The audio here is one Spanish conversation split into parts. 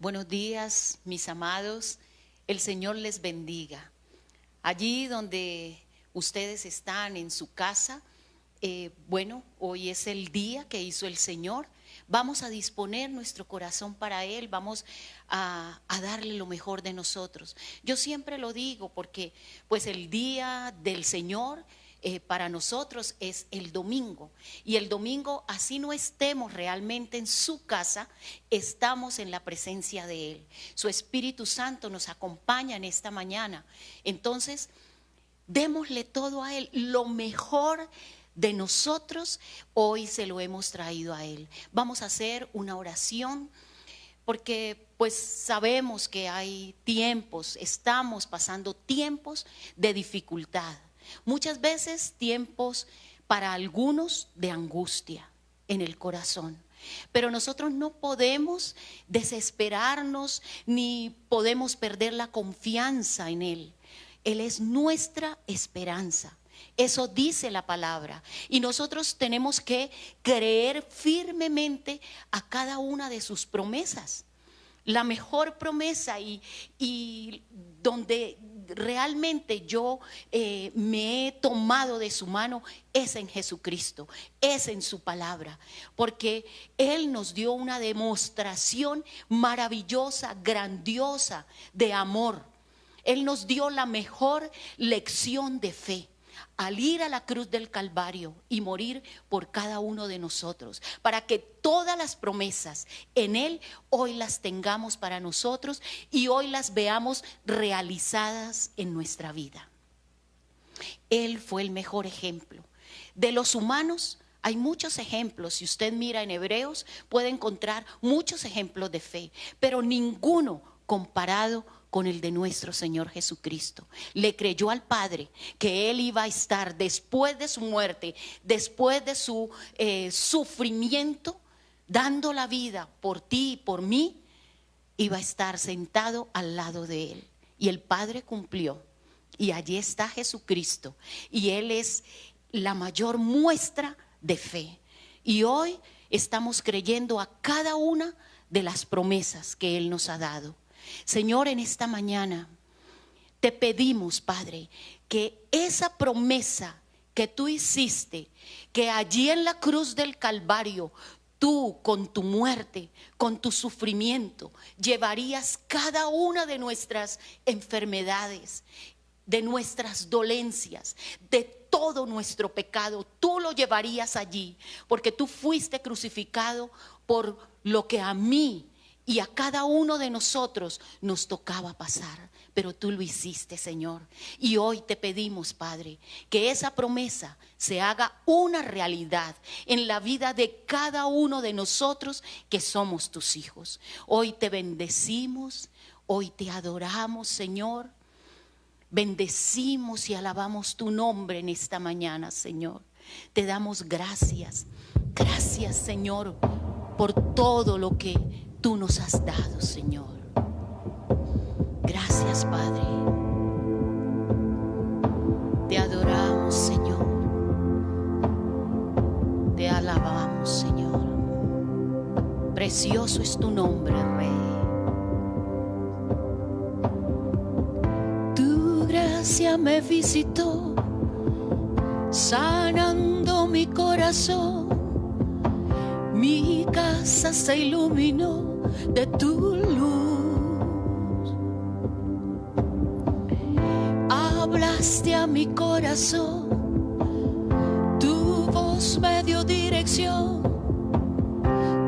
Buenos días, mis amados. El Señor les bendiga. Allí donde ustedes están en su casa, hoy es el día que hizo el Señor. Vamos a disponer nuestro corazón para Él, vamos a darle lo mejor de nosotros. Yo siempre lo digo porque pues el día del Señor para nosotros es el domingo, y el domingo, así no estemos realmente en su casa, estamos en la presencia de Él. Su Espíritu Santo nos acompaña en esta mañana. Entonces démosle todo a Él, lo mejor de nosotros hoy se lo hemos traído a Él. Vamos a hacer una oración porque pues sabemos que hay tiempos, estamos pasando tiempos de dificultad. Muchas veces tiempos para algunos de angustia en el corazón. Pero nosotros no podemos desesperarnos ni podemos perder la confianza en Él. Él es nuestra esperanza. Eso dice la palabra. Y nosotros tenemos que creer firmemente a cada una de sus promesas. La mejor promesa y donde realmente yo me he tomado de su mano es en Jesucristo, es en su palabra, porque Él nos dio una demostración maravillosa, grandiosa de amor. Él nos dio la mejor lección de fe al ir a la cruz del Calvario y morir por cada uno de nosotros, para que todas las promesas en Él hoy las tengamos para nosotros y hoy las veamos realizadas en nuestra vida. Él fue el mejor ejemplo. De los humanos hay muchos ejemplos. Si usted mira en Hebreos puede encontrar muchos ejemplos de fe, pero ninguno comparado con el de nuestro Señor Jesucristo. Le creyó al Padre que Él iba a estar después de su muerte, después de su sufrimiento, dando la vida por ti y por mí, iba a estar sentado al lado de Él. Y el Padre cumplió. Y allí está Jesucristo. Y Él es la mayor muestra de fe. Y hoy estamos creyendo a cada una de las promesas que Él nos ha dado. Señor, en esta mañana te pedimos, Padre, que esa promesa que tú hiciste, que allí en la cruz del Calvario, tú con tu muerte, con tu sufrimiento, llevarías cada una de nuestras enfermedades, de nuestras dolencias, de todo nuestro pecado, tú lo llevarías allí, porque tú fuiste crucificado por lo que a mí y a cada uno de nosotros nos tocaba pasar, pero tú lo hiciste, Señor. Y hoy te pedimos, Padre, que esa promesa se haga una realidad en la vida de cada uno de nosotros que somos tus hijos. Hoy te bendecimos, hoy te adoramos, Señor. Bendecimos y alabamos tu nombre en esta mañana, Señor. Te damos gracias. Gracias, Señor, por todo lo que tú nos has dado, Señor. Gracias, Padre. Te adoramos, Señor. Te alabamos, Señor. Precioso es tu nombre, Rey. Tu gracia me visitó, sanando mi corazón. Mi casa se iluminó de tu luz. Hablaste a mi corazón, tu voz me dio dirección.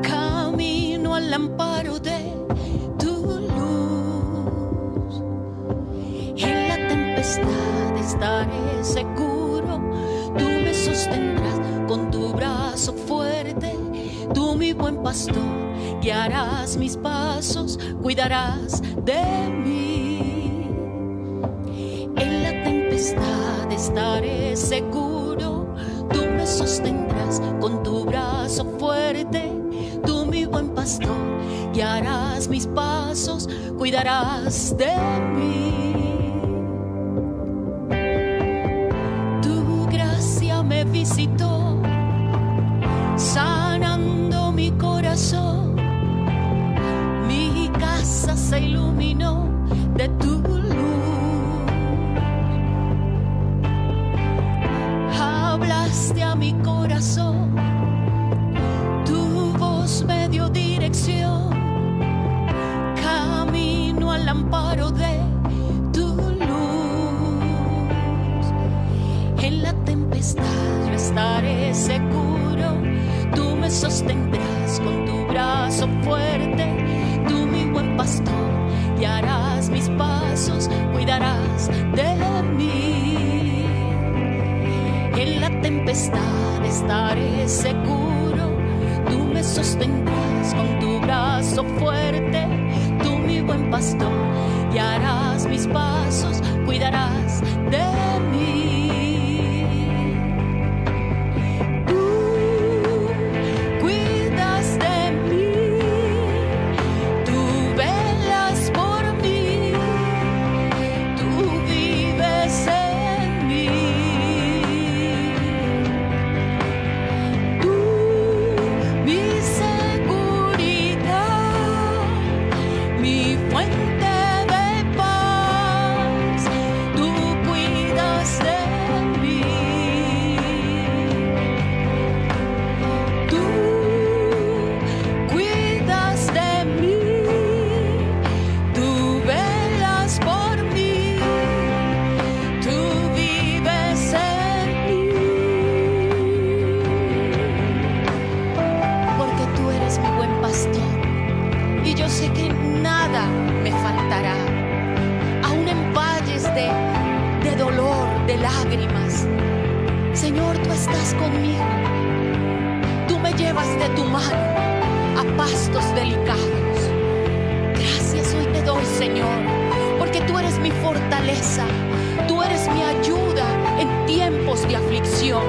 Camino al amparo de tu luz. En la tempestad estaré seguro, tú me sostendrás con tu brazo fuerte. Tú, mi buen pastor, guiarás mis pasos, cuidarás de mí. En la tempestad estaré seguro, tú me sostendrás con tu brazo fuerte. Tú, mi buen pastor, guiarás mis pasos, cuidarás de mí. Tu gracia me visitó, sanando mi corazón. Mi casa iluminó de tu luz. Hablaste a mi corazón, tu voz me dio dirección, camino al amparo de tu luz. En la tempestad yo estaré seguro, tú me sostendrás con tu brazo fuerte, tú mi buen pastor, guiarás mis pasos, cuidarás de mí. En la tempestad estaré seguro, tú me sostendrás con tu brazo fuerte, tú mi buen pastor, guiarás mis pasos, cuidarás de mí. Lágrimas, Señor, tú estás conmigo, tú me llevas de tu mano a pastos delicados. Gracias hoy te doy, Señor, porque tú eres mi fortaleza, tú eres mi ayuda en tiempos de aflicción.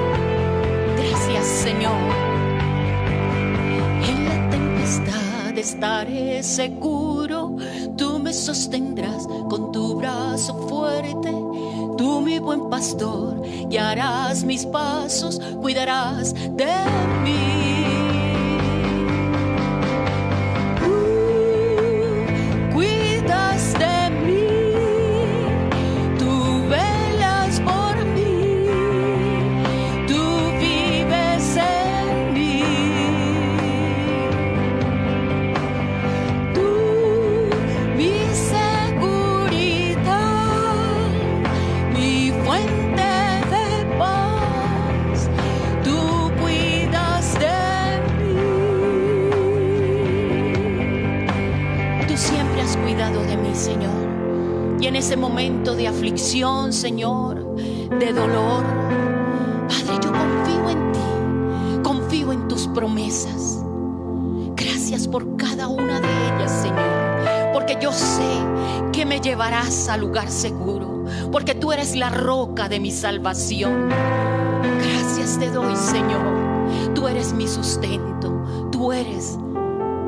Gracias, Señor. En la tempestad estaré seguro, tú me sostendrás con tu brazo fuerte, tú mi buen pastor, guiarás mis pasos, cuidarás de mí. Cuidas de mí, tú velas por mí, tú vives en mí. Tú, mi seguridad, mi fuente de paz, tú cuidas de mí. Tú siempre has cuidado de mí, Señor. Y en ese momento de aflicción, Señor, de dolor, Padre, yo confío en ti, confío en tus promesas. Gracias por cada una de ellas, Señor, porque yo sé que me llevarás al lugar seguro, porque tú eres la roca de mi salvación. Gracias te doy, Señor, tú eres mi sustento, tú eres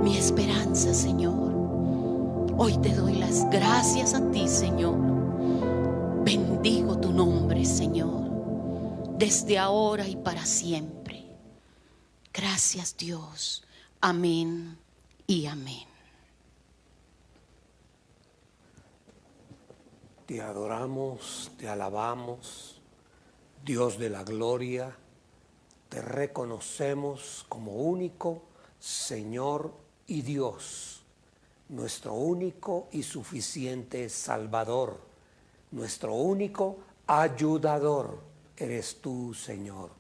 mi esperanza, Señor. Hoy te doy las gracias a ti, Señor. Bendigo tu nombre, Señor, desde ahora y para siempre. Gracias, Dios. Amén y amén. Te adoramos, te alabamos, Dios de la gloria. Te reconocemos como único Señor y Dios, nuestro único y suficiente Salvador, nuestro único ayudador. Eres tú, Señor.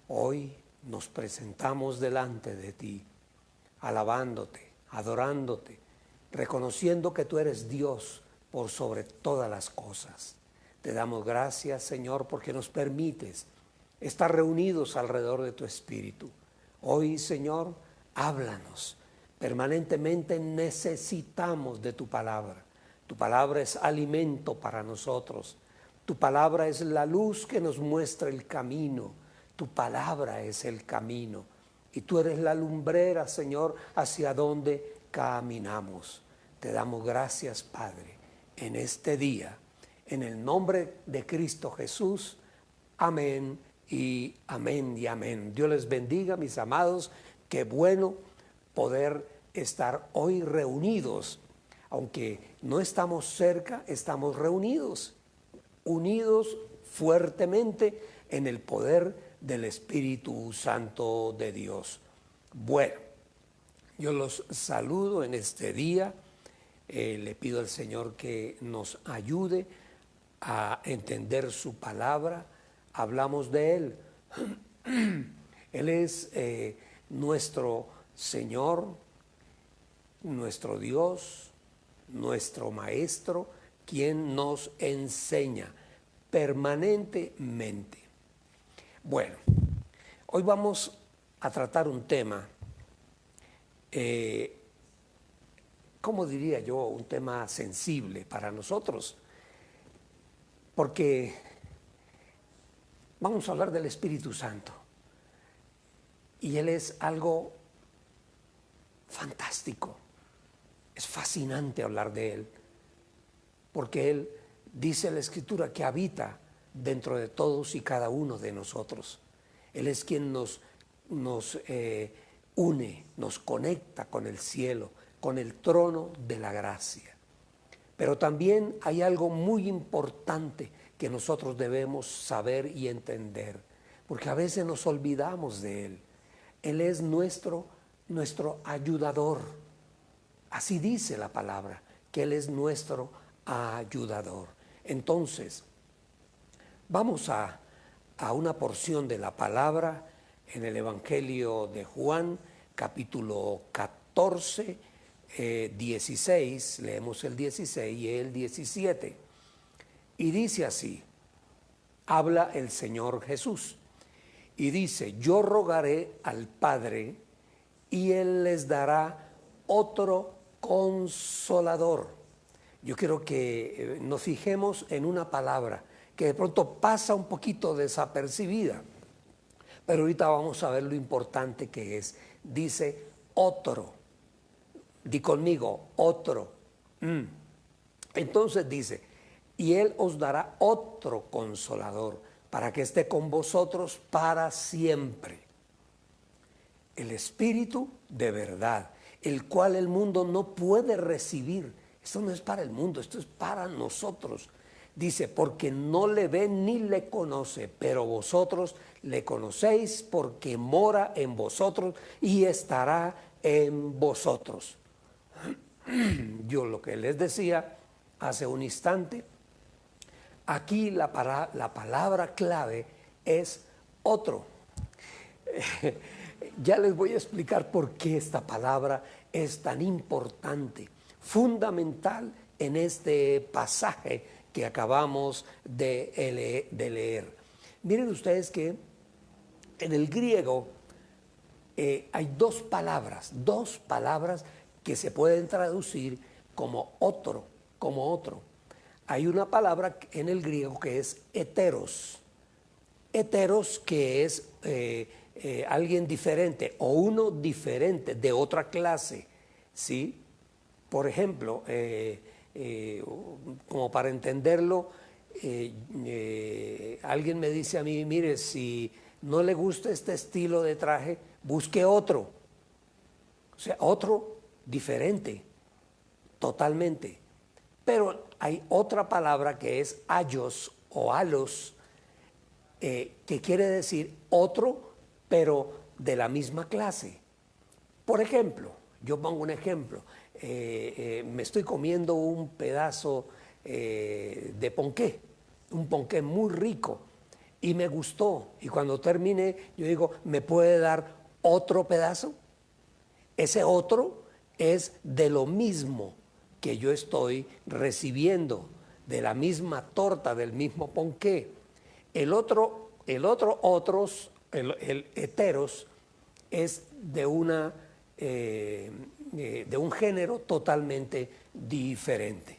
Hoy nos presentamos delante de ti, alabándote, adorándote, reconociendo que tú eres Dios por sobre todas las cosas. Te damos gracias, Señor, porque nos permites estar reunidos alrededor de tu Espíritu. Hoy, Señor, háblanos. Permanentemente necesitamos de tu palabra. Tu palabra es alimento para nosotros. Tu palabra es la luz que nos muestra el camino. Tu palabra es el camino. Y tú eres la lumbrera, Señor, hacia donde caminamos. Te damos gracias, Padre, en este día. En el nombre de Cristo Jesús. Amén y amén y amén. Dios les bendiga, mis amados. Qué bueno poder estar hoy reunidos aunque no estamos cerca, estamos reunidos, unidos fuertemente en el poder del Espíritu Santo de Dios. Bueno, yo los saludo en este día. Le pido al Señor que nos ayude a entender su palabra. Hablamos de Él. Él es nuestro Señor, nuestro Dios, nuestro Maestro, quien nos enseña permanentemente. Bueno, hoy vamos a tratar un tema, ¿cómo diría yo? Un tema sensible para nosotros, porque vamos a hablar del Espíritu Santo. Y Él es algo fantástico. Es fascinante hablar de Él, porque Él, dice la Escritura, que habita dentro de todos y cada uno de nosotros. Él es quien nos une, nos conecta con el cielo, con el trono de la gracia. Pero también hay algo muy importante que nosotros debemos saber y entender, porque a veces nos olvidamos de Él. Él es nuestro ayudador. Así dice la palabra, que Él es nuestro ayudador. Entonces, vamos a una porción de la palabra en el Evangelio de Juan, capítulo 14, 16, leemos el 16 y el 17. Y dice así, habla el Señor Jesús, y dice, yo rogaré al Padre, y Él les dará otro consolador. Yo quiero que nos fijemos en una palabra que de pronto pasa un poquito desapercibida, pero ahorita vamos a ver lo importante que es. Dice otro. Di conmigo, otro. Entonces dice, y Él os dará otro consolador para que esté con vosotros para siempre. El Espíritu de verdad, el cual el mundo no puede recibir. Esto no es para el mundo, esto es para nosotros. Dice, porque no le ve ni le conoce, pero vosotros le conocéis porque mora en vosotros y estará en vosotros. Yo lo que les decía hace un instante, aquí la palabra clave es otro. Ya les voy a explicar por qué esta palabra es tan importante, fundamental en este pasaje que acabamos de leer. Miren ustedes que en el griego hay dos palabras que se pueden traducir como otro, Hay una palabra en el griego que es heteros, que es alguien diferente o uno diferente de otra clase, ¿sí? Por ejemplo, como para entenderlo, alguien me dice a mí, mire, si no le gusta este estilo de traje, busque otro. O sea, otro diferente, totalmente. Pero hay otra palabra que es ayos o alos, que quiere decir otro, pero de la misma clase. Por ejemplo, yo pongo un ejemplo, me estoy comiendo un pedazo de ponqué, un ponqué muy rico, y me gustó, y cuando terminé, yo digo, ¿me puede dar otro pedazo? Ese otro es de lo mismo que yo estoy recibiendo, de la misma torta, del mismo ponqué. El heteros, es de un género totalmente diferente.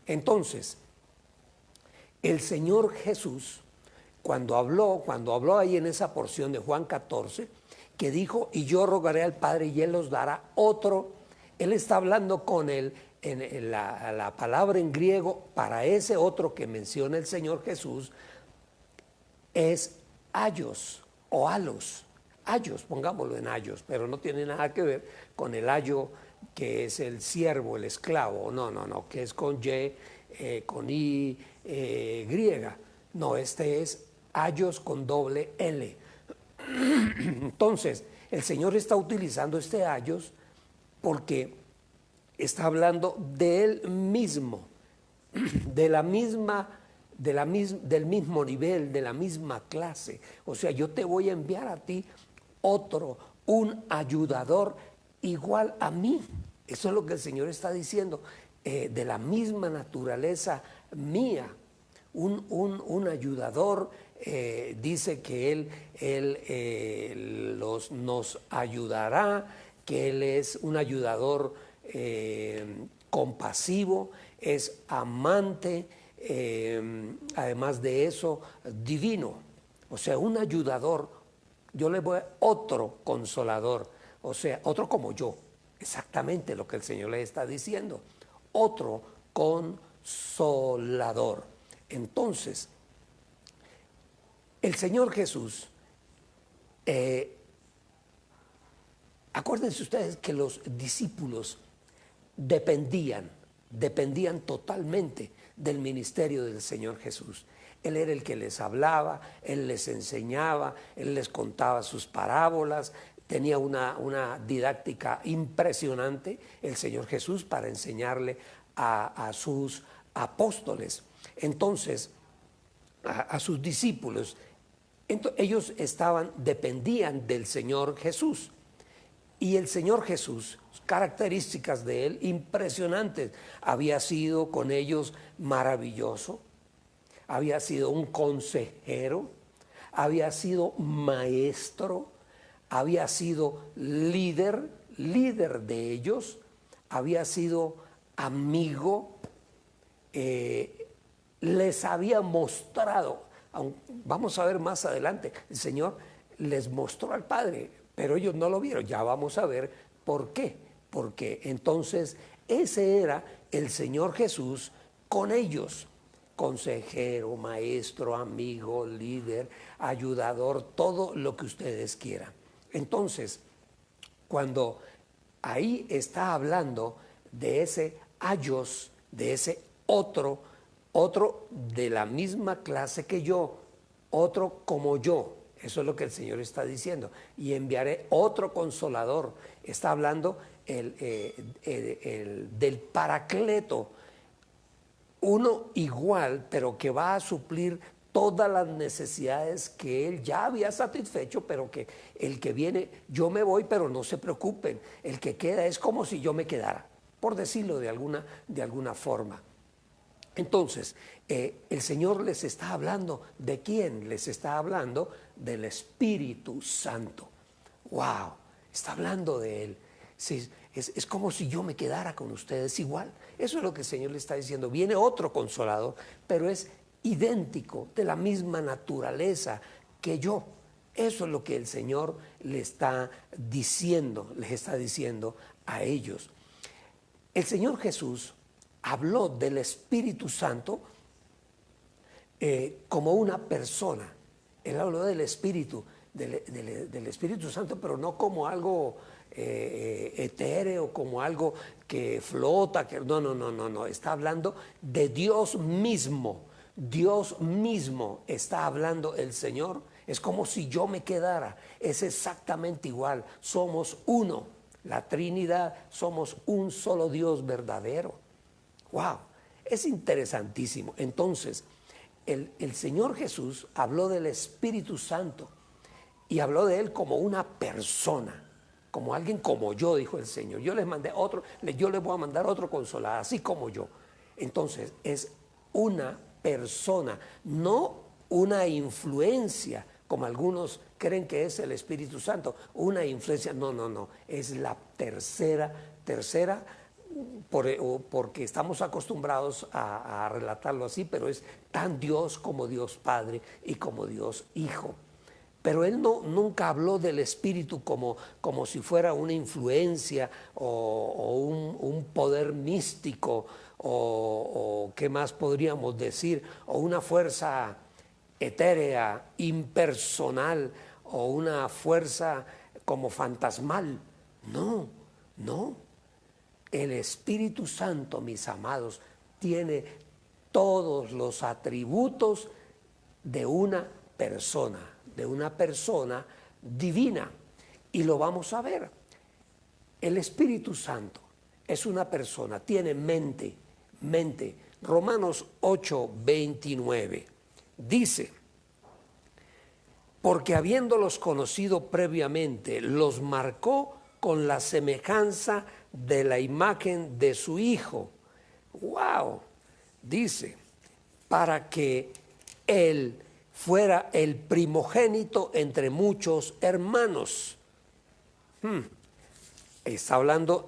Entonces, el Señor Jesús, cuando habló ahí en esa porción de Juan 14, que dijo, y yo rogaré al Padre y Él os dará otro, Él está hablando con él, en la palabra en griego para ese otro que menciona el Señor Jesús, es ayos o alos. Ayos, pongámoslo en ayos, pero no tiene nada que ver con el ayo que es el siervo, el esclavo. No, no, no, que es con Y, con I, griega. No, este es ayos con doble L. Entonces, el Señor está utilizando este ayos porque está hablando de Él mismo, de la misma, del mismo nivel, de la misma clase. O sea, yo te voy a enviar a ti otro, un ayudador igual a mí. Eso es lo que el Señor está diciendo, de la misma naturaleza mía. Un ayudador, dice que Él nos ayudará, que Él es un ayudador compasivo, es amante, además de eso, divino. O sea, un ayudador, yo le voy a otro consolador, o sea, otro como yo, exactamente lo que el Señor le está diciendo, otro consolador. Entonces, el Señor Jesús, acuérdense ustedes que los discípulos dependían totalmente del ministerio del Señor Jesús. Él era el que les hablaba, Él les enseñaba, Él les contaba sus parábolas, tenía una didáctica impresionante el Señor Jesús para enseñarle a sus apóstoles. Entonces, a sus discípulos, ellos dependían del Señor Jesús. Y el Señor Jesús, características de Él impresionantes, había sido con ellos maravilloso, había sido un consejero, había sido maestro, había sido líder de ellos, había sido amigo, les había mostrado, vamos a ver más adelante, el Señor les mostró al Padre, pero ellos no lo vieron. Ya vamos a ver por qué. Porque entonces ese era el Señor Jesús con ellos. Consejero, maestro, amigo, líder, ayudador, todo lo que ustedes quieran. Entonces, cuando ahí está hablando de ese ayos, de ese otro de la misma clase que yo, otro como yo. Eso es lo que el Señor está diciendo. Y enviaré otro consolador. Está hablando del Paracleto. Uno igual, pero que va a suplir todas las necesidades que Él ya había satisfecho, pero que el que viene, yo me voy, pero no se preocupen. El que queda es como si yo me quedara, por decirlo de alguna forma. Entonces, el Señor les está hablando, ¿de quién? Les está hablando del Espíritu Santo. ¡Wow! Está hablando de Él. Sí, es como si yo me quedara con ustedes igual. Eso es lo que el Señor le está diciendo. Viene otro consolador, pero es idéntico, de la misma naturaleza que yo. Eso es lo que el Señor les está diciendo a ellos. El Señor Jesús habló del Espíritu Santo como una persona. Él habló del Espíritu, del Espíritu Santo, pero no como algo etéreo, como algo que flota. No. Está hablando de Dios mismo. Dios mismo está hablando el Señor. Es como si yo me quedara. Es exactamente igual. Somos uno. La Trinidad, somos un solo Dios verdadero. ¡Wow! Es interesantísimo. Entonces, el Señor Jesús habló del Espíritu Santo y habló de Él como una persona, como alguien como yo, dijo el Señor. Yo les mandé otro, yo les voy a mandar otro consolador, así como yo. Entonces, es una persona, no una influencia, como algunos creen que es el Espíritu Santo, una influencia, no, es la tercera, porque estamos acostumbrados a relatarlo así, pero es tan Dios como Dios Padre y como Dios Hijo. Pero Él nunca habló del Espíritu como si fuera una influencia o un poder místico o ¿qué más podríamos decir? O una fuerza etérea, impersonal o una fuerza como fantasmal. No. El Espíritu Santo, mis amados, tiene todos los atributos de una persona divina. Y lo vamos a ver. El Espíritu Santo es una persona, tiene mente. Romanos 8:29 dice: porque habiéndolos conocido previamente, los marcó con la semejanza de la imagen de su Hijo. ¡Wow! Dice, para que Él fuera el primogénito entre muchos hermanos. Está hablando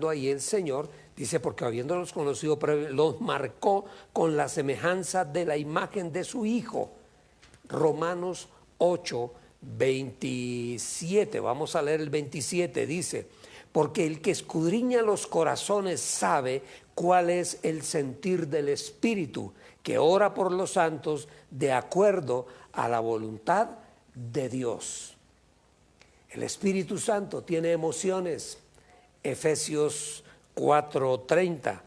ahí el Señor, dice, porque habiéndolos conocido, los marcó con la semejanza de la imagen de su Hijo. Romanos 8:27, vamos a leer el 27, dice, porque el que escudriña los corazones sabe cuál es el sentir del Espíritu, que ora por los santos de acuerdo a la voluntad de Dios. El Espíritu Santo tiene emociones. Efesios 4:30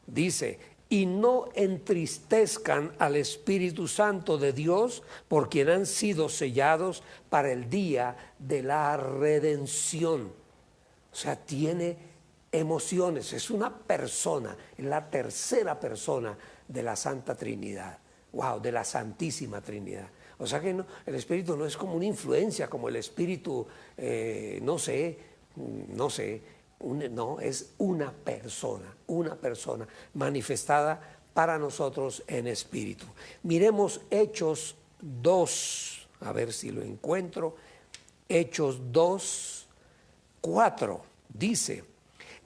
dice, y no entristezcan al Espíritu Santo de Dios, por quien han sido sellados para el día de la redención. O sea, tiene emociones, es una persona, es la tercera persona de la Santa Trinidad. Wow, de la Santísima Trinidad. O sea que no, el Espíritu no es como una influencia, como el Espíritu, no, es una persona manifestada para nosotros en espíritu. Miremos Hechos 2, a ver si lo encuentro. Hechos 2:4 dice,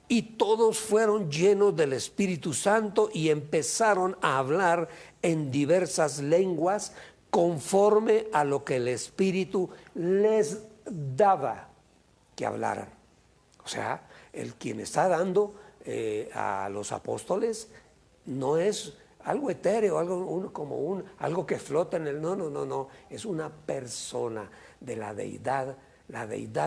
y todos fueron llenos del Espíritu Santo y empezaron a hablar en diversas lenguas conforme a lo que el Espíritu les daba que hablaran. O sea, el quien está dando a los apóstoles no es algo etéreo, algo que flota en el... No, es una persona de la deidad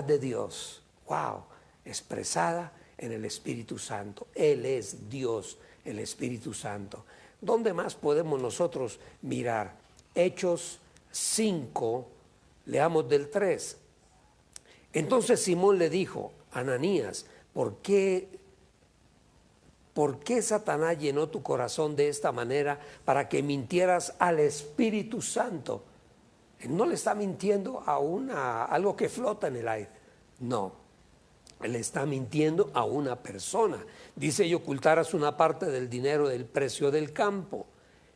de Dios. Wow, expresada en el Espíritu Santo. Él es Dios, el Espíritu Santo. ¿Dónde más podemos nosotros mirar? Hechos 5, leamos del 3. Entonces Simón le dijo, Ananías, ¿por qué Satanás llenó tu corazón de esta manera para que mintieras al Espíritu Santo? Él no le está mintiendo a algo que flota en el aire. No, él está mintiendo a una persona. Dice, y ocultaras una parte del dinero del precio del campo.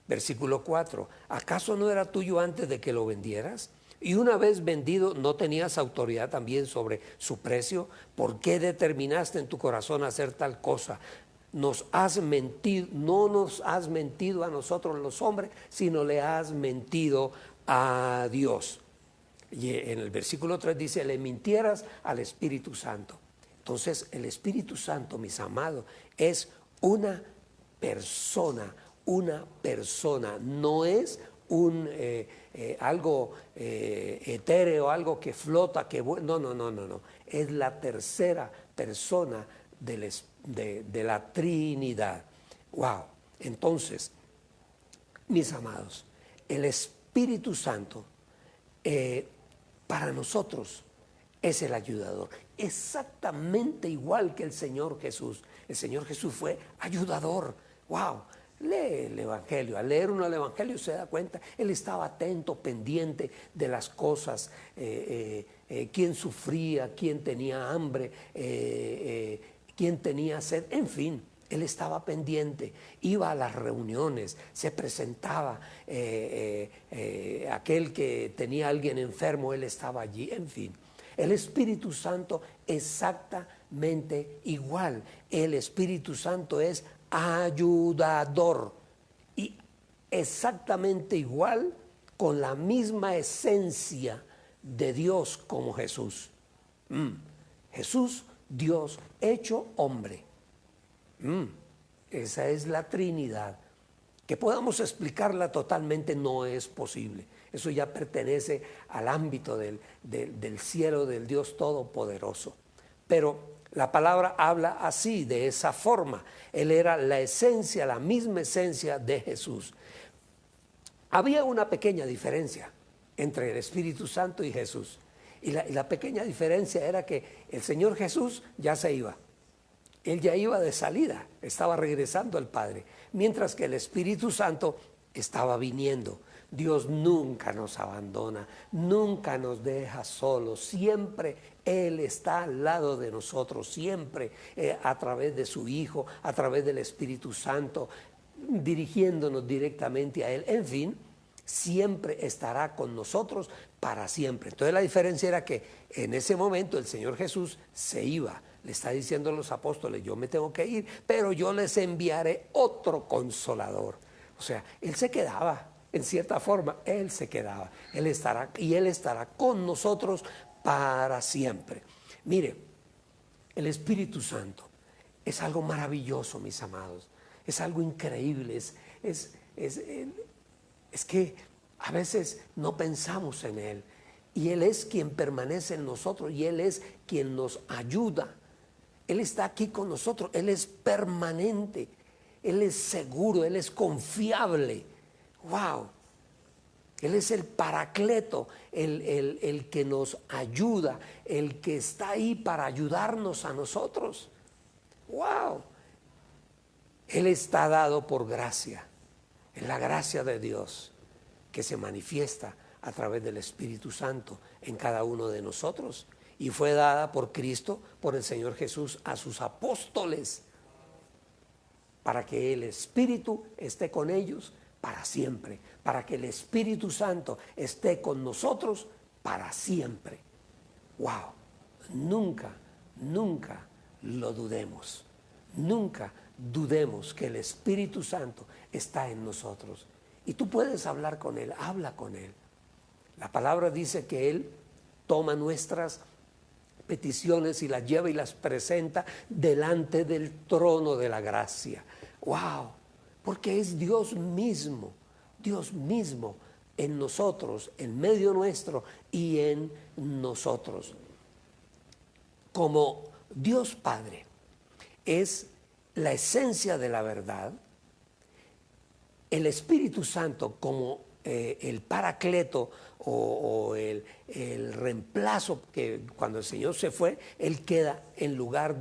Versículo 4, ¿acaso no era tuyo antes de que lo vendieras? Y una vez vendido, ¿no tenías autoridad también sobre su precio? ¿Por qué determinaste en tu corazón hacer tal cosa? Nos has mentido, no nos has mentido a nosotros los hombres, sino le has mentido a Dios. Y en el versículo 3 dice, le mintieras al Espíritu Santo. Entonces el Espíritu Santo, mis amados, es una persona, no es algo etéreo, algo que flota, no, es la tercera persona de la Trinidad. Wow, entonces, mis amados, el Espíritu Santo para nosotros es el ayudador, exactamente igual que el Señor Jesús. El Señor Jesús fue ayudador. Wow, lee el Evangelio. Al leer uno el Evangelio se da cuenta, él estaba atento, pendiente de las cosas, quién sufría, quién tenía hambre, quién tenía sed, en fin. Él estaba pendiente, iba a las reuniones, se presentaba, aquel que tenía a alguien enfermo, él estaba allí, en fin. El Espíritu Santo exactamente igual. El Espíritu Santo es ayudador y exactamente igual, con la misma esencia de Dios como Jesús. Jesús, Dios hecho hombre. Esa es la Trinidad. Que podamos explicarla totalmente no es posible. Eso ya pertenece al ámbito del cielo, del Dios Todopoderoso. Pero La palabra habla así, de esa forma. Él era la esencia, la misma esencia de Jesús. Había una pequeña diferencia entre el Espíritu Santo y Jesús. Y la pequeña diferencia era que el Señor Jesús ya se iba. Él ya iba de salida, estaba regresando al Padre. Mientras que el Espíritu Santo estaba viniendo. Dios nunca nos abandona, nunca nos deja solos, siempre Él está al lado de nosotros, siempre a través de su Hijo, a través del Espíritu Santo, dirigiéndonos directamente a Él. En fin, siempre estará con nosotros para siempre. Entonces la diferencia era que en ese momento el Señor Jesús se iba. Le está diciendo a los apóstoles, yo me tengo que ir, pero yo les enviaré otro consolador. O sea, Él se quedaba. En cierta forma, Él se quedaba. Él estará con nosotros para siempre. Mire, el Espíritu Santo es algo maravilloso, mis amados. Es algo increíble. Es que a veces no pensamos en Él. Y Él es quien permanece en nosotros y Él es quien nos ayuda. Él está aquí con nosotros. Él es permanente. Él es seguro. Él es confiable. ¡Wow! Él es el Paracleto, el que nos ayuda, el que está ahí para ayudarnos a nosotros. ¡Wow! Él está dado por gracia. Es la gracia de Dios que se manifiesta a través del Espíritu Santo en cada uno de nosotros. Y fue dada por Cristo, por el Señor Jesús, a sus apóstoles, para que el Espíritu esté con ellos para siempre, para que el Espíritu Santo esté con nosotros para siempre. ¡Wow! Nunca, nunca lo dudemos. Nunca dudemos que el Espíritu Santo está en nosotros. Y tú puedes hablar con Él, habla con Él. La palabra dice que Él toma nuestras peticiones y las lleva y las presenta delante del trono de la gracia. ¡Wow! Porque es Dios mismo en nosotros, en medio nuestro y en nosotros. Como Dios Padre es la esencia de la verdad, el Espíritu Santo como el Paracleto o el reemplazo, que cuando el Señor se fue, Él queda en lugar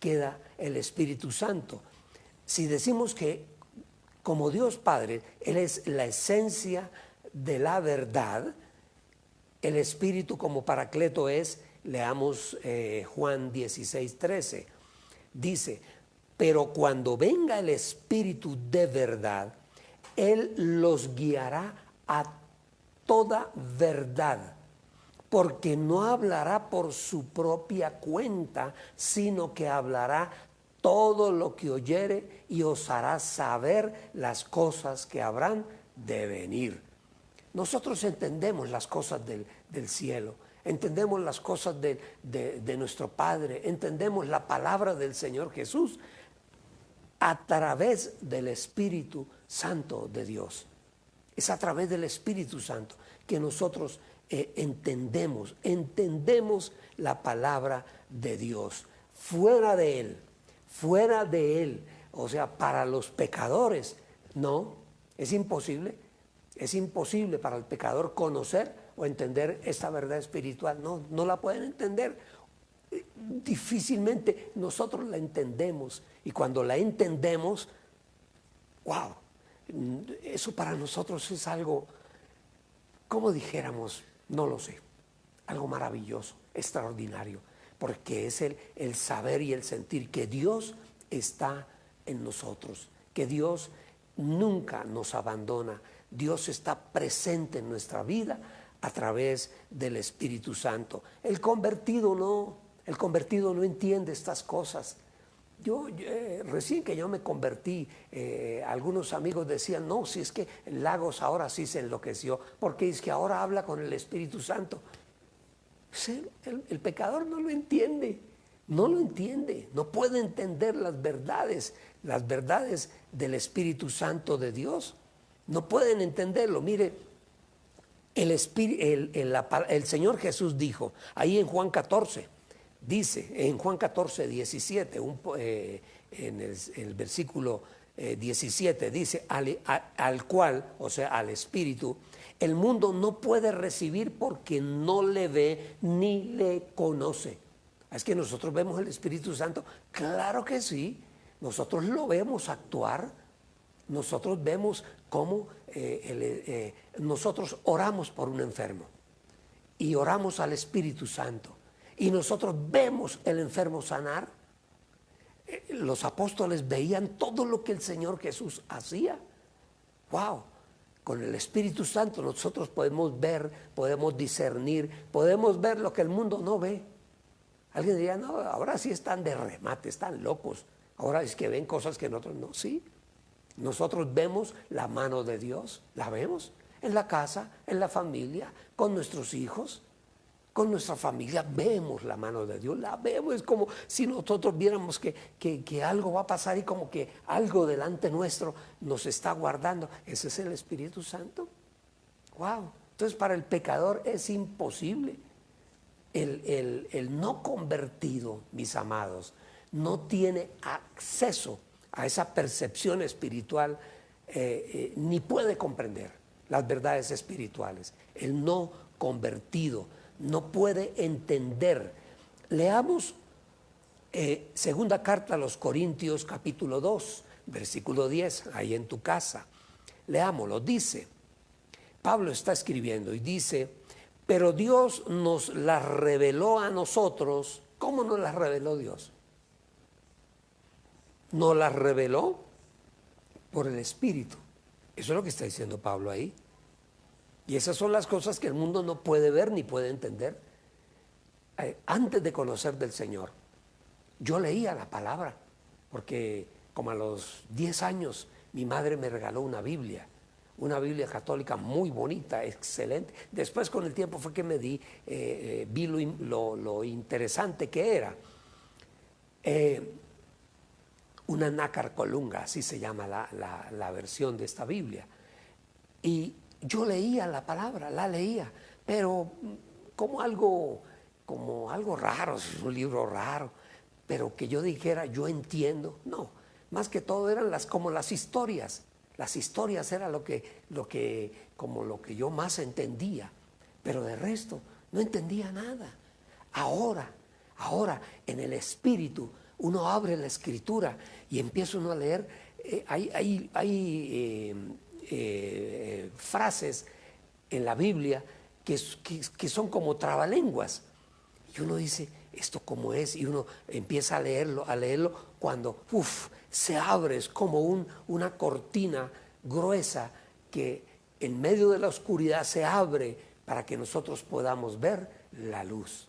queda el Espíritu Santo. Si decimos que como Dios Padre, Él es la esencia de la verdad, el Espíritu como Paracleto es, leamos Juan 16:13, dice, pero cuando venga el Espíritu de verdad, Él los guiará a toda verdad, porque no hablará por su propia cuenta, sino que hablará todo lo que oyere y os hará saber las cosas que habrán de venir. Nosotros entendemos las cosas del cielo, entendemos las cosas de nuestro Padre, entendemos la palabra del Señor Jesús a través del Espíritu Santo de Dios. Es a través del Espíritu Santo que nosotros entendemos la palabra de Dios. Fuera de Él, o sea, para los pecadores, no, es imposible para el pecador conocer o entender esta verdad espiritual, no la pueden entender, difícilmente nosotros la entendemos, y cuando la entendemos, wow, eso para nosotros es algo, como dijéramos, no lo sé, algo maravilloso, extraordinario, porque es el saber y el sentir que Dios está en nosotros, que Dios nunca nos abandona, Dios está presente en nuestra vida a través del Espíritu Santo. El convertido no entiende estas cosas. Recién que yo me convertí, algunos amigos decían, no, si es que Lagos ahora sí se enloqueció, porque es que ahora habla con el Espíritu Santo. El pecador no lo entiende, no puede entender las verdades del Espíritu Santo de Dios, no pueden entenderlo. Mire, el Señor Jesús dijo, ahí en Juan 14, Dice en Juan 14, 17, en el versículo 17, dice, al cual, o sea, al Espíritu, el mundo no puede recibir porque no le ve ni le conoce. Es que nosotros vemos el Espíritu Santo, claro que sí, nosotros lo vemos actuar, nosotros vemos cómo nosotros oramos por un enfermo y oramos al Espíritu Santo y nosotros vemos el enfermo sanar. Los apóstoles veían todo lo que el Señor Jesús hacía. ¡Wow! Con el Espíritu Santo nosotros podemos ver, podemos discernir, podemos ver lo que el mundo no ve. Alguien diría, no, ahora sí están de remate, están locos. Ahora es que ven cosas que nosotros no. Sí, nosotros vemos la mano de Dios, la vemos en la casa, en la familia, con nuestros hijos. Con nuestra familia vemos la mano de Dios, la vemos, es como si nosotros viéramos que algo va a pasar y como que algo delante nuestro nos está guardando. Ese es el Espíritu Santo. Wow. Entonces para el pecador es imposible. El no convertido, mis amados, no tiene acceso a esa percepción espiritual, ni puede comprender las verdades espirituales. El no convertido no puede entender. Leamos segunda carta a los Corintios capítulo 2, versículo 10, ahí en tu casa. Leámoslo, dice, Pablo está escribiendo y dice, pero Dios nos las reveló a nosotros. ¿Cómo nos las reveló Dios? Nos las reveló por el Espíritu. Eso es lo que está diciendo Pablo ahí. Y esas son las cosas que el mundo no puede ver ni puede entender. Antes de conocer del Señor, yo leía la palabra, porque como a los 10 años mi madre me regaló una Biblia católica muy bonita, excelente. Después con el tiempo fue que vi lo interesante que era. Una nácar colunga, así se llama la versión de esta Biblia. Y yo leía la palabra, la leía, pero como algo raro, es un libro raro, pero que yo dijera, yo entiendo, no, más que todo eran como las historias era lo que yo más entendía, pero de resto no entendía nada. Ahora en el Espíritu uno abre la Escritura y empieza uno a leer, hay frases en la Biblia que son como trabalenguas y uno dice, ¿esto cómo es? Y uno empieza a leerlo cuando se abre, es como una cortina gruesa que en medio de la oscuridad se abre para que nosotros podamos ver la luz.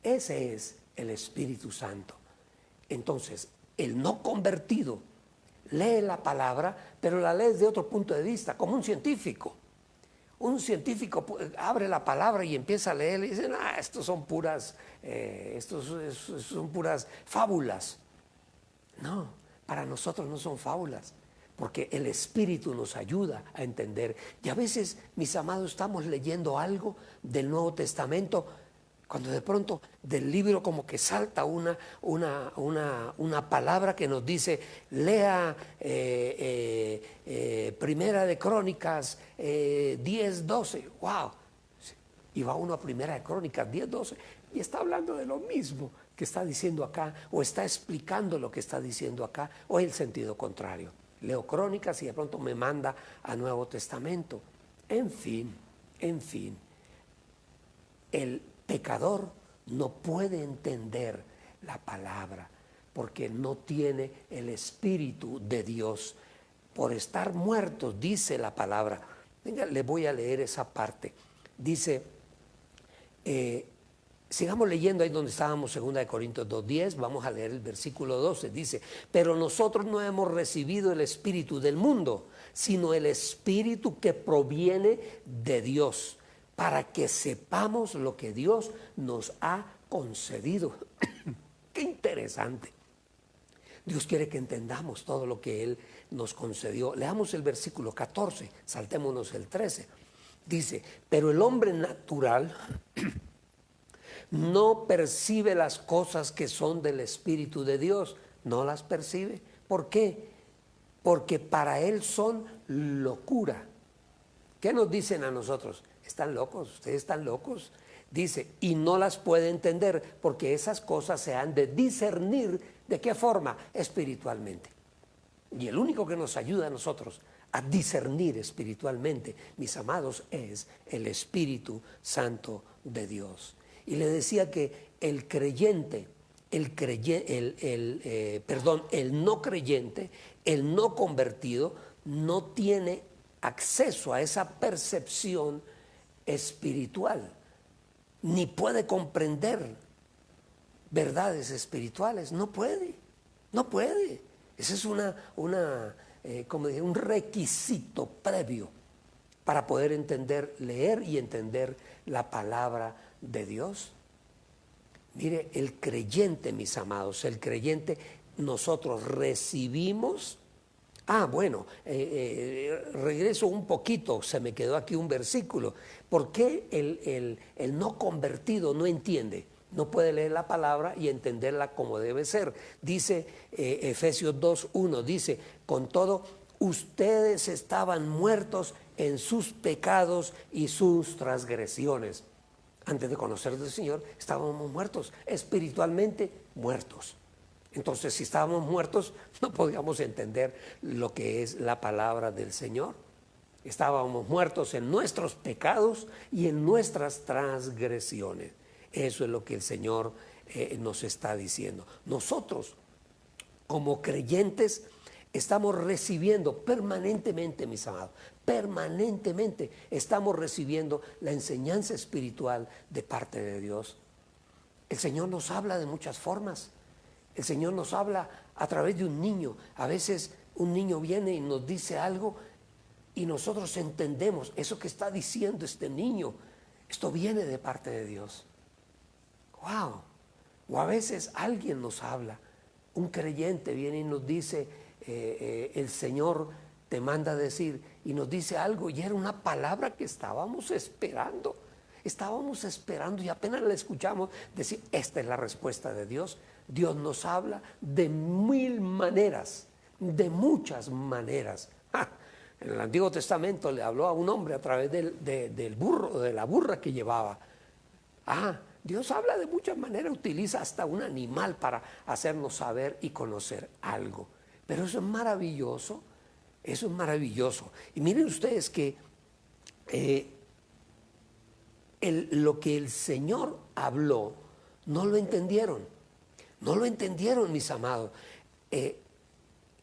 Ese es el Espíritu Santo. Entonces, el no convertido lee la palabra, pero la lee desde otro punto de vista, como un científico. Un científico abre la palabra y empieza a leer y dice, estos son puras fábulas. No, para nosotros no son fábulas, porque el Espíritu nos ayuda a entender. Y a veces, mis amados, estamos leyendo algo del Nuevo Testamento, cuando de pronto del libro como que salta una palabra que nos dice, lea Primera de Crónicas 10:12, wow, y va uno a Primera de Crónicas 10:12 y está hablando de lo mismo que está diciendo acá, o está explicando lo que está diciendo acá, o el sentido contrario. Leo Crónicas y de pronto me manda a Nuevo Testamento. En fin, el pecador no puede entender la palabra porque no tiene el Espíritu de Dios. Por estar muertos, dice la palabra. Venga, le voy a leer esa parte. Dice, sigamos leyendo ahí donde estábamos, 2 Corintios 2:10, vamos a leer el versículo 12. Dice, pero nosotros no hemos recibido el Espíritu del mundo, sino el Espíritu que proviene de Dios, para que sepamos lo que Dios nos ha concedido. Qué interesante. Dios quiere que entendamos todo lo que Él nos concedió. Leamos el versículo 14, saltémonos el 13. Dice, pero el hombre natural no percibe las cosas que son del Espíritu de Dios, no las percibe. ¿Por qué? Porque para él son locura. ¿Qué nos dicen a nosotros? Están locos, ustedes están locos. Dice, y no las puede entender porque esas cosas se han de discernir. ¿De qué forma? Espiritualmente. Y el único que nos ayuda a nosotros a discernir espiritualmente, mis amados, es el Espíritu Santo de Dios. Y le decía que el creyente, el no creyente, el no convertido, no tiene acceso a esa percepción espiritual, ni puede comprender verdades espirituales. No puede. Ese es un requisito previo para poder entender, leer y entender la palabra de Dios. Mire, el creyente, mis amados, el creyente, nosotros recibimos. Regreso un poquito, se me quedó aquí un versículo. ¿Por qué el no convertido no entiende? No puede leer la palabra y entenderla como debe ser. Dice Efesios 2:1, dice, con todo, ustedes estaban muertos en sus pecados y sus transgresiones. Antes de conocer al Señor, estábamos muertos, espiritualmente muertos. Entonces, si estábamos muertos, no podíamos entender lo que es la palabra del Señor. Estábamos muertos en nuestros pecados y en nuestras transgresiones. Eso es lo que el Señor nos está diciendo. Nosotros, como creyentes, estamos recibiendo permanentemente, mis amados, permanentemente estamos recibiendo la enseñanza espiritual de parte de Dios. El Señor nos habla de muchas formas. El Señor nos habla a través de un niño. A veces un niño viene y nos dice algo y nosotros entendemos eso que está diciendo este niño. Esto viene de parte de Dios. ¡Wow! O a veces alguien nos habla. Un creyente viene y nos dice, el Señor te manda a decir, y nos dice algo, y era una palabra que estábamos esperando. Estábamos esperando y apenas la escuchamos decir, esta es la respuesta de Dios. Dios nos habla de mil maneras, de muchas maneras. En el Antiguo Testamento le habló a un hombre a través del burro, de la burra que llevaba. Dios habla de muchas maneras, utiliza hasta un animal para hacernos saber y conocer algo. Pero eso es maravilloso, eso es maravilloso. Y miren ustedes que lo que el Señor habló, no lo entendieron. No lo entendieron, mis amados.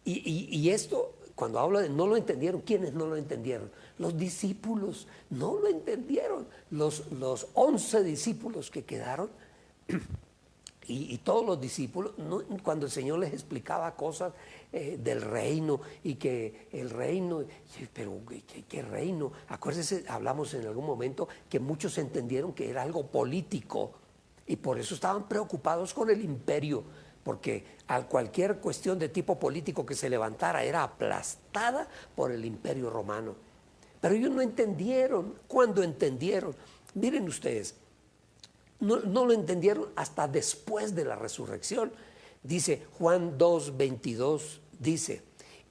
Y esto, cuando hablo de no lo entendieron, ¿quiénes no lo entendieron? Los discípulos no lo entendieron. Los 11 discípulos que quedaron, y todos los discípulos, cuando el Señor les explicaba cosas del reino, y que el reino, pero ¿qué reino? Acuérdense, hablamos en algún momento que muchos entendieron que era algo político. Y por eso estaban preocupados con el imperio, porque a cualquier cuestión de tipo político que se levantara era aplastada por el imperio romano. Pero ellos no entendieron. ¿Cuándo entendieron? Miren ustedes, no lo entendieron hasta después de la resurrección. Dice Juan 2:22, dice,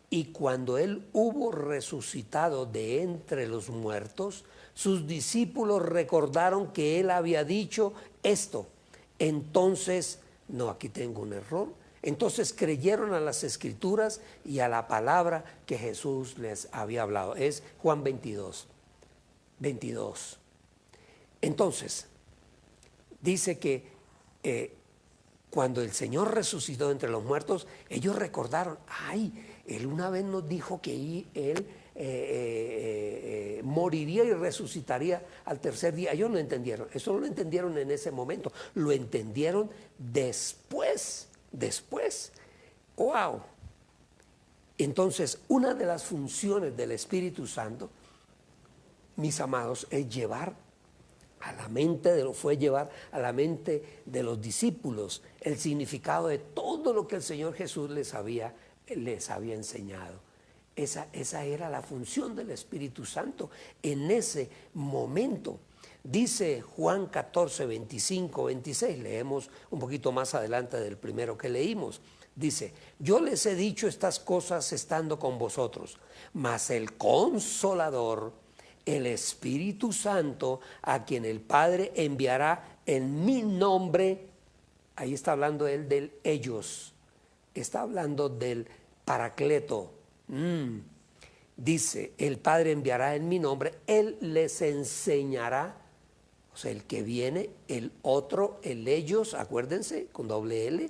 y cuando él hubo resucitado de entre los muertos, sus discípulos recordaron que él había dicho esto. Entonces, aquí tengo un error. Entonces creyeron a las Escrituras y a la palabra que Jesús les había hablado. Es Juan 22. Entonces, dice que cuando el Señor resucitó entre los muertos, ellos recordaron, Él una vez nos dijo que Él moriría y resucitaría al tercer día. Ellos no entendieron, eso no lo entendieron en ese momento, lo entendieron después. ¡Wow! Entonces, una de las funciones del Espíritu Santo, mis amados, es llevar fue llevar a la mente de los discípulos el significado de todo lo que el Señor Jesús les había enseñado. Esa era la función del Espíritu Santo en ese momento. Dice Juan 14, 25, 26, leemos un poquito más adelante del primero que leímos. Dice, yo les he dicho estas cosas estando con vosotros, mas el Consolador, el Espíritu Santo, a quien el Padre enviará en mi nombre, ahí está hablando él del ellos, está hablando del Paracleto. Dice, el Padre enviará en mi nombre, Él les enseñará, o sea, el que viene, el otro, el ellos, acuérdense, con doble L,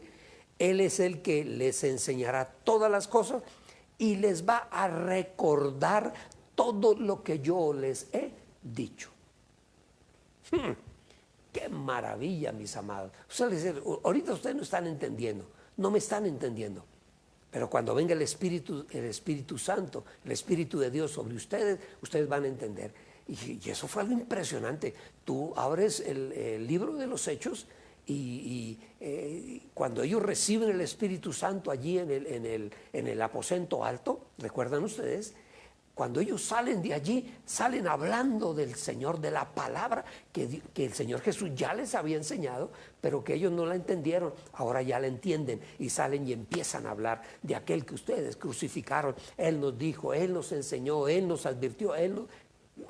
Él es el que les enseñará todas las cosas y les va a recordar todo lo que yo les he dicho. ¡Qué maravilla, mis amados! Ustedes, ahorita ustedes no están entendiendo, no me están entendiendo. Pero cuando venga el Espíritu Santo, el Espíritu de Dios sobre ustedes, ustedes van a entender. Y eso fue algo impresionante. Tú abres el libro de los Hechos y cuando ellos reciben el Espíritu Santo allí en el aposento alto, ¿recuerdan ustedes? Cuando ellos salen de allí, salen hablando del Señor, de la palabra que el Señor Jesús ya les había enseñado, pero que ellos no la entendieron. Ahora ya la entienden y salen y empiezan a hablar de aquel que ustedes crucificaron. Él nos dijo, Él nos enseñó, Él nos advirtió,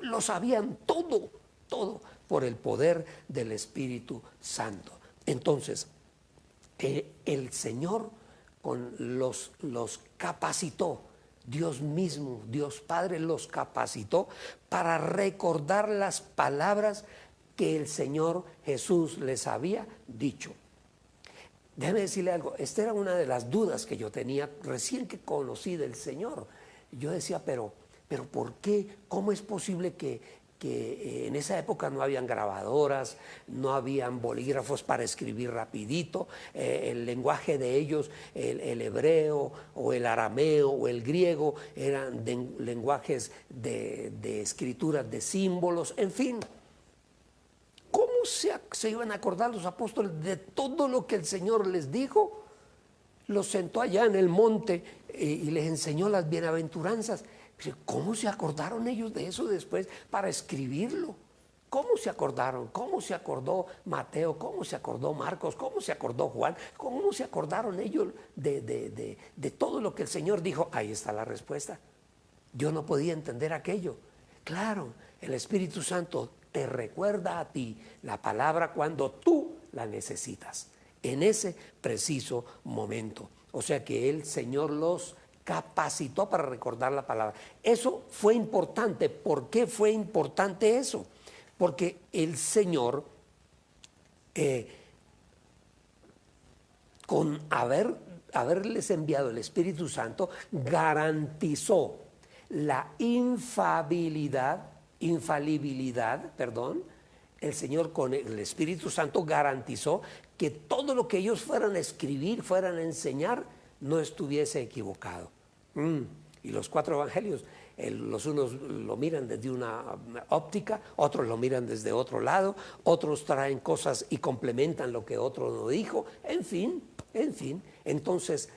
lo sabían todo, todo por el poder del Espíritu Santo. Entonces, el Señor los capacitó. Dios mismo, Dios Padre los capacitó para recordar las palabras que el Señor Jesús les había dicho. Déjeme decirle algo, esta era una de las dudas que yo tenía recién que conocí del Señor. Yo decía, pero ¿por qué? ¿Cómo es posible que en esa época no habían grabadoras, no habían bolígrafos para escribir rapidito? El lenguaje de ellos, el hebreo o el arameo o el griego, eran lenguajes de escrituras de símbolos, en fin. ¿Cómo se iban a acordar los apóstoles de todo lo que el Señor les dijo? Los sentó allá en el monte y les enseñó las bienaventuranzas. ¿Cómo se acordaron ellos de eso después para escribirlo? ¿Cómo se acordaron? ¿Cómo se acordó Mateo? ¿Cómo se acordó Marcos? ¿Cómo se acordó Juan? ¿Cómo se acordaron ellos de todo lo que el Señor dijo? Ahí está la respuesta. Yo no podía entender aquello. Claro, el Espíritu Santo te recuerda a ti la palabra cuando tú la necesitas, en ese preciso momento. O sea que el Señor los capacitó para recordar la palabra. Eso fue importante. ¿Por qué fue importante eso? Porque el Señor, con haberles enviado el Espíritu Santo, garantizó la infalibilidad, el Señor con el Espíritu Santo garantizó que todo lo que ellos fueran a escribir, fueran a enseñar, no estuviese equivocado. Y los 4 evangelios, los unos lo miran desde una óptica, otros lo miran desde otro lado, otros traen cosas y complementan lo que otro no dijo, en fin. Entonces,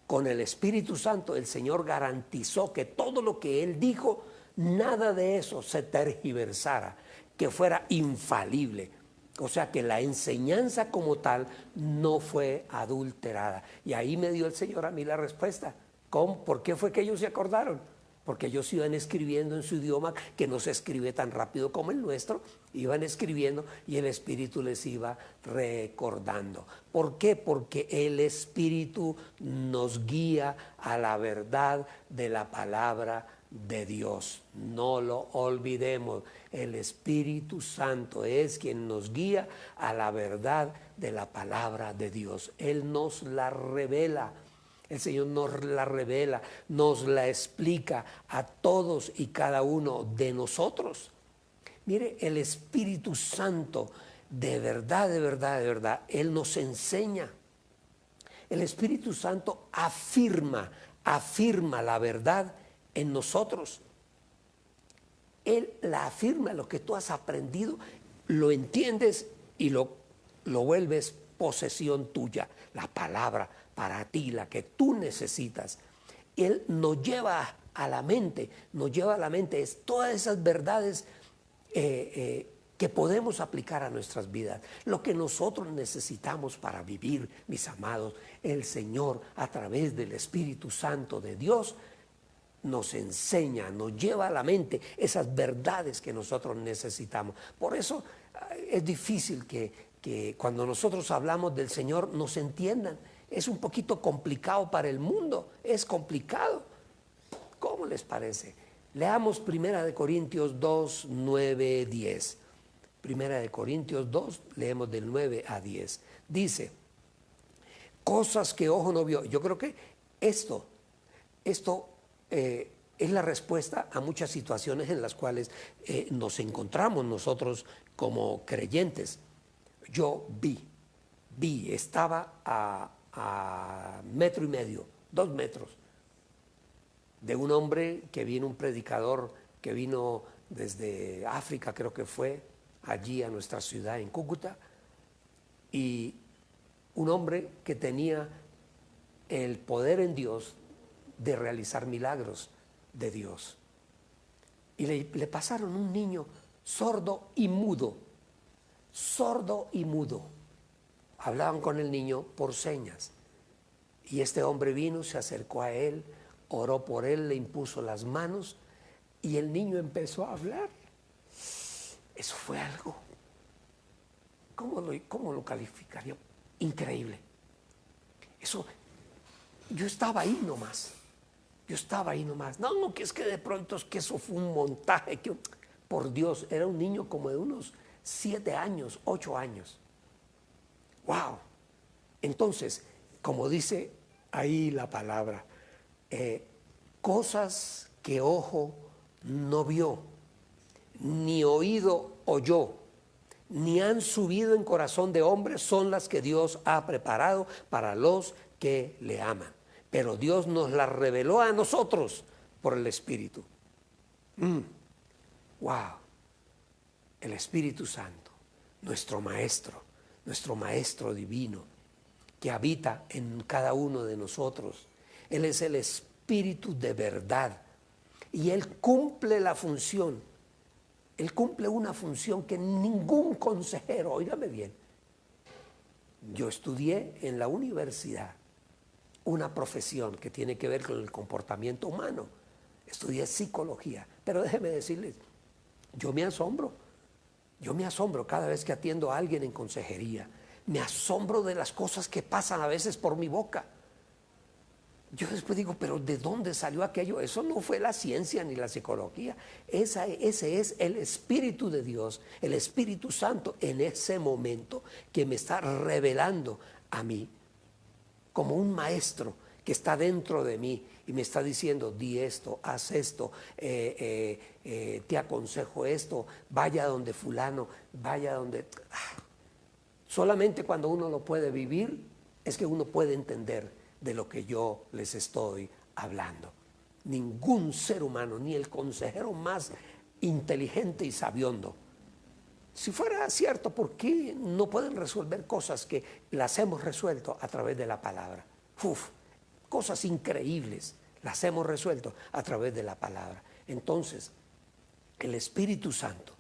con el Espíritu Santo el Señor garantizó que todo lo que Él dijo, nada de eso se tergiversara, que fuera infalible. O sea que la enseñanza como tal no fue adulterada. Y ahí me dio el Señor a mí la respuesta. ¿Cómo? ¿Por qué fue que ellos se acordaron? Porque ellos iban escribiendo en su idioma, que no se escribe tan rápido como el nuestro, iban escribiendo y el Espíritu les iba recordando. ¿Por qué? Porque el Espíritu nos guía a la verdad de la palabra de Dios. No lo olvidemos. El Espíritu Santo es quien nos guía a la verdad de la palabra de Dios. Él nos la revela. El Señor nos la revela, nos la explica a todos y cada uno de nosotros. Mire, el Espíritu Santo, de verdad, Él nos enseña. El Espíritu Santo afirma la verdad en nosotros. Él la afirma, lo que tú has aprendido, lo entiendes y lo vuelves posesión tuya, la palabra para ti, la que tú necesitas. Él nos lleva a la mente, es todas esas verdades que que podemos aplicar a nuestras vidas, lo que nosotros necesitamos para vivir, mis amados. El Señor, a través del Espíritu Santo de Dios, nos enseña, nos lleva a la mente esas verdades que nosotros necesitamos. Por eso es difícil que cuando nosotros hablamos del Señor nos entiendan. Es un poquito complicado para el mundo, es complicado. ¿Cómo les parece? Leamos 1 Corintios 2, 9, 10. 1 Corintios 2, leemos del 9 a 10. Dice, cosas que ojo no vio. Yo creo que esto es la respuesta a muchas situaciones en las cuales nos encontramos nosotros como creyentes. Yo estaba a 1,5 metros, 2 metros, de un hombre que vino, un predicador que vino desde África, creo que fue, allí a nuestra ciudad en Cúcuta, y un hombre que tenía el poder en Dios de realizar milagros de Dios. Y le pasaron un niño sordo y mudo. Hablaban con el niño por señas. Y este hombre vino, se acercó a él, oró por él, le impuso las manos y el niño empezó a hablar. Eso fue algo, ¿cómo lo calificaría? Increíble. Eso, yo estaba ahí nomás. No, que es que de pronto es que eso fue un montaje. Por Dios, era un niño como de unos 7 años, 8 años. ¡Wow! Entonces, como dice ahí la palabra, cosas que ojo no vio, ni oído oyó, ni han subido en corazón de hombre, son las que Dios ha preparado para los que le aman. Pero Dios nos las reveló a nosotros por el Espíritu. ¡Wow! El Espíritu Santo, nuestro Maestro divino, que habita en cada uno de nosotros. Él es el Espíritu de verdad y Él cumple la función. Él cumple una función que ningún consejero, óigame bien. Yo estudié en la universidad una profesión que tiene que ver con el comportamiento humano. Estudié psicología, pero déjeme decirles, yo me asombro cada vez que atiendo a alguien en consejería. Me asombro de las cosas que pasan a veces por mi boca. Yo después digo, pero ¿de dónde salió aquello? Eso no fue la ciencia ni la psicología. Ese es el Espíritu de Dios, el Espíritu Santo en ese momento que me está revelando a mí como un maestro que está dentro de mí y me está diciendo, di esto, haz esto, te aconsejo esto, vaya donde fulano, vaya donde... Solamente cuando uno lo puede vivir es que uno puede entender de lo que yo les estoy hablando. Ningún ser humano, ni el consejero más inteligente y sabiondo. Si fuera cierto, ¿por qué no pueden resolver cosas que las hemos resuelto a través de la palabra? Cosas increíbles las hemos resuelto a través de la palabra. Entonces, el Espíritu Santo,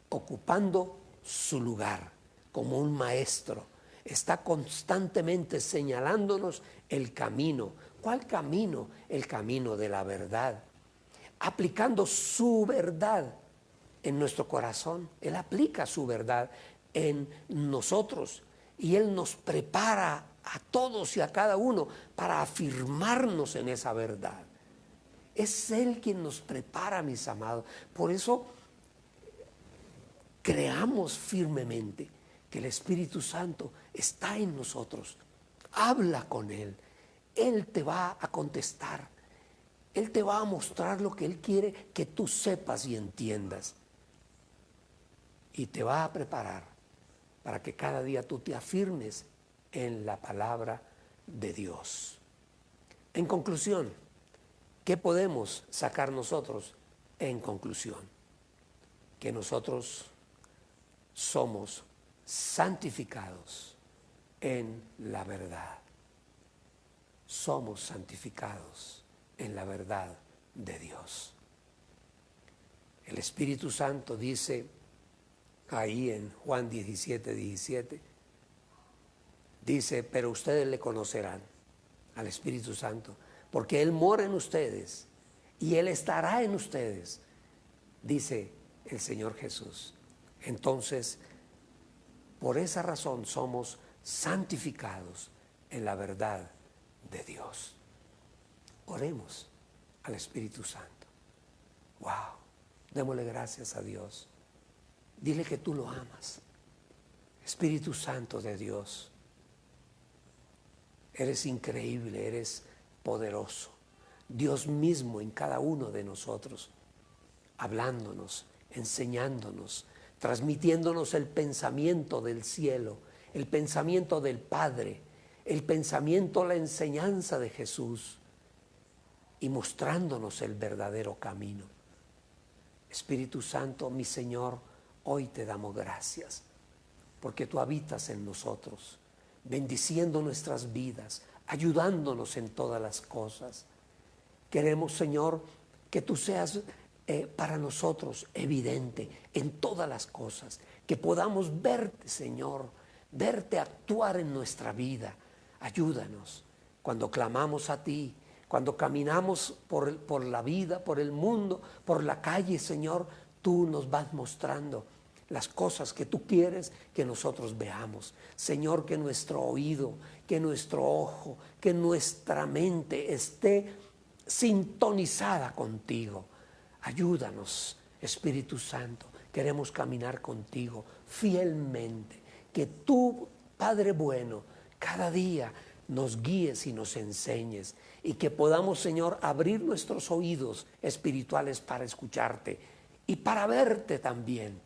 ocupando su lugar como un maestro, está constantemente señalándonos el camino. ¿Cuál camino? El camino de la verdad. Aplicando su verdad en nuestro corazón. Él aplica su verdad en nosotros y Él nos prepara a todos y a cada uno para afirmarnos en esa verdad. Es Él quien nos prepara, mis amados. Por eso creamos firmemente que el Espíritu Santo está en nosotros. Habla con Él. Él te va a contestar. Él te va a mostrar lo que Él quiere que tú sepas y entiendas. Y te va a preparar para que cada día tú te afirmes en la palabra de Dios. En conclusión, ¿qué podemos sacar nosotros? En conclusión, que nosotros somos santificados en la verdad. Somos santificados en la verdad de Dios. El Espíritu Santo dice ahí en Juan 17:17, dice, pero ustedes le conocerán al Espíritu Santo, porque Él mora en ustedes y Él estará en ustedes, dice el Señor Jesús. Entonces, por esa razón somos santificados en la verdad de Dios. Oremos al Espíritu Santo. Wow, démosle gracias a Dios. Dile que tú lo amas. Espíritu Santo de Dios, eres increíble, eres poderoso. Dios mismo en cada uno de nosotros, hablándonos, enseñándonos, transmitiéndonos el pensamiento del cielo, el pensamiento del Padre, el pensamiento, la enseñanza de Jesús y mostrándonos el verdadero camino. Espíritu Santo, mi Señor, hoy te damos gracias porque tú habitas en nosotros, bendiciendo nuestras vidas, ayudándonos en todas las cosas. Queremos, Señor, que tú seas para nosotros evidente en todas las cosas, que podamos verte, Señor, verte actuar en nuestra vida. Ayúdanos cuando clamamos a ti, cuando caminamos por la vida, por el mundo, por la calle, Señor, tú nos vas mostrando las cosas que tú quieres que nosotros veamos. Señor, que nuestro oído, que nuestro ojo, que nuestra mente esté sintonizada contigo. Ayúdanos, Espíritu Santo. Queremos caminar contigo fielmente. Que tú, Padre bueno, cada día nos guíes y nos enseñes. Y que podamos, Señor, abrir nuestros oídos espirituales para escucharte y para verte también,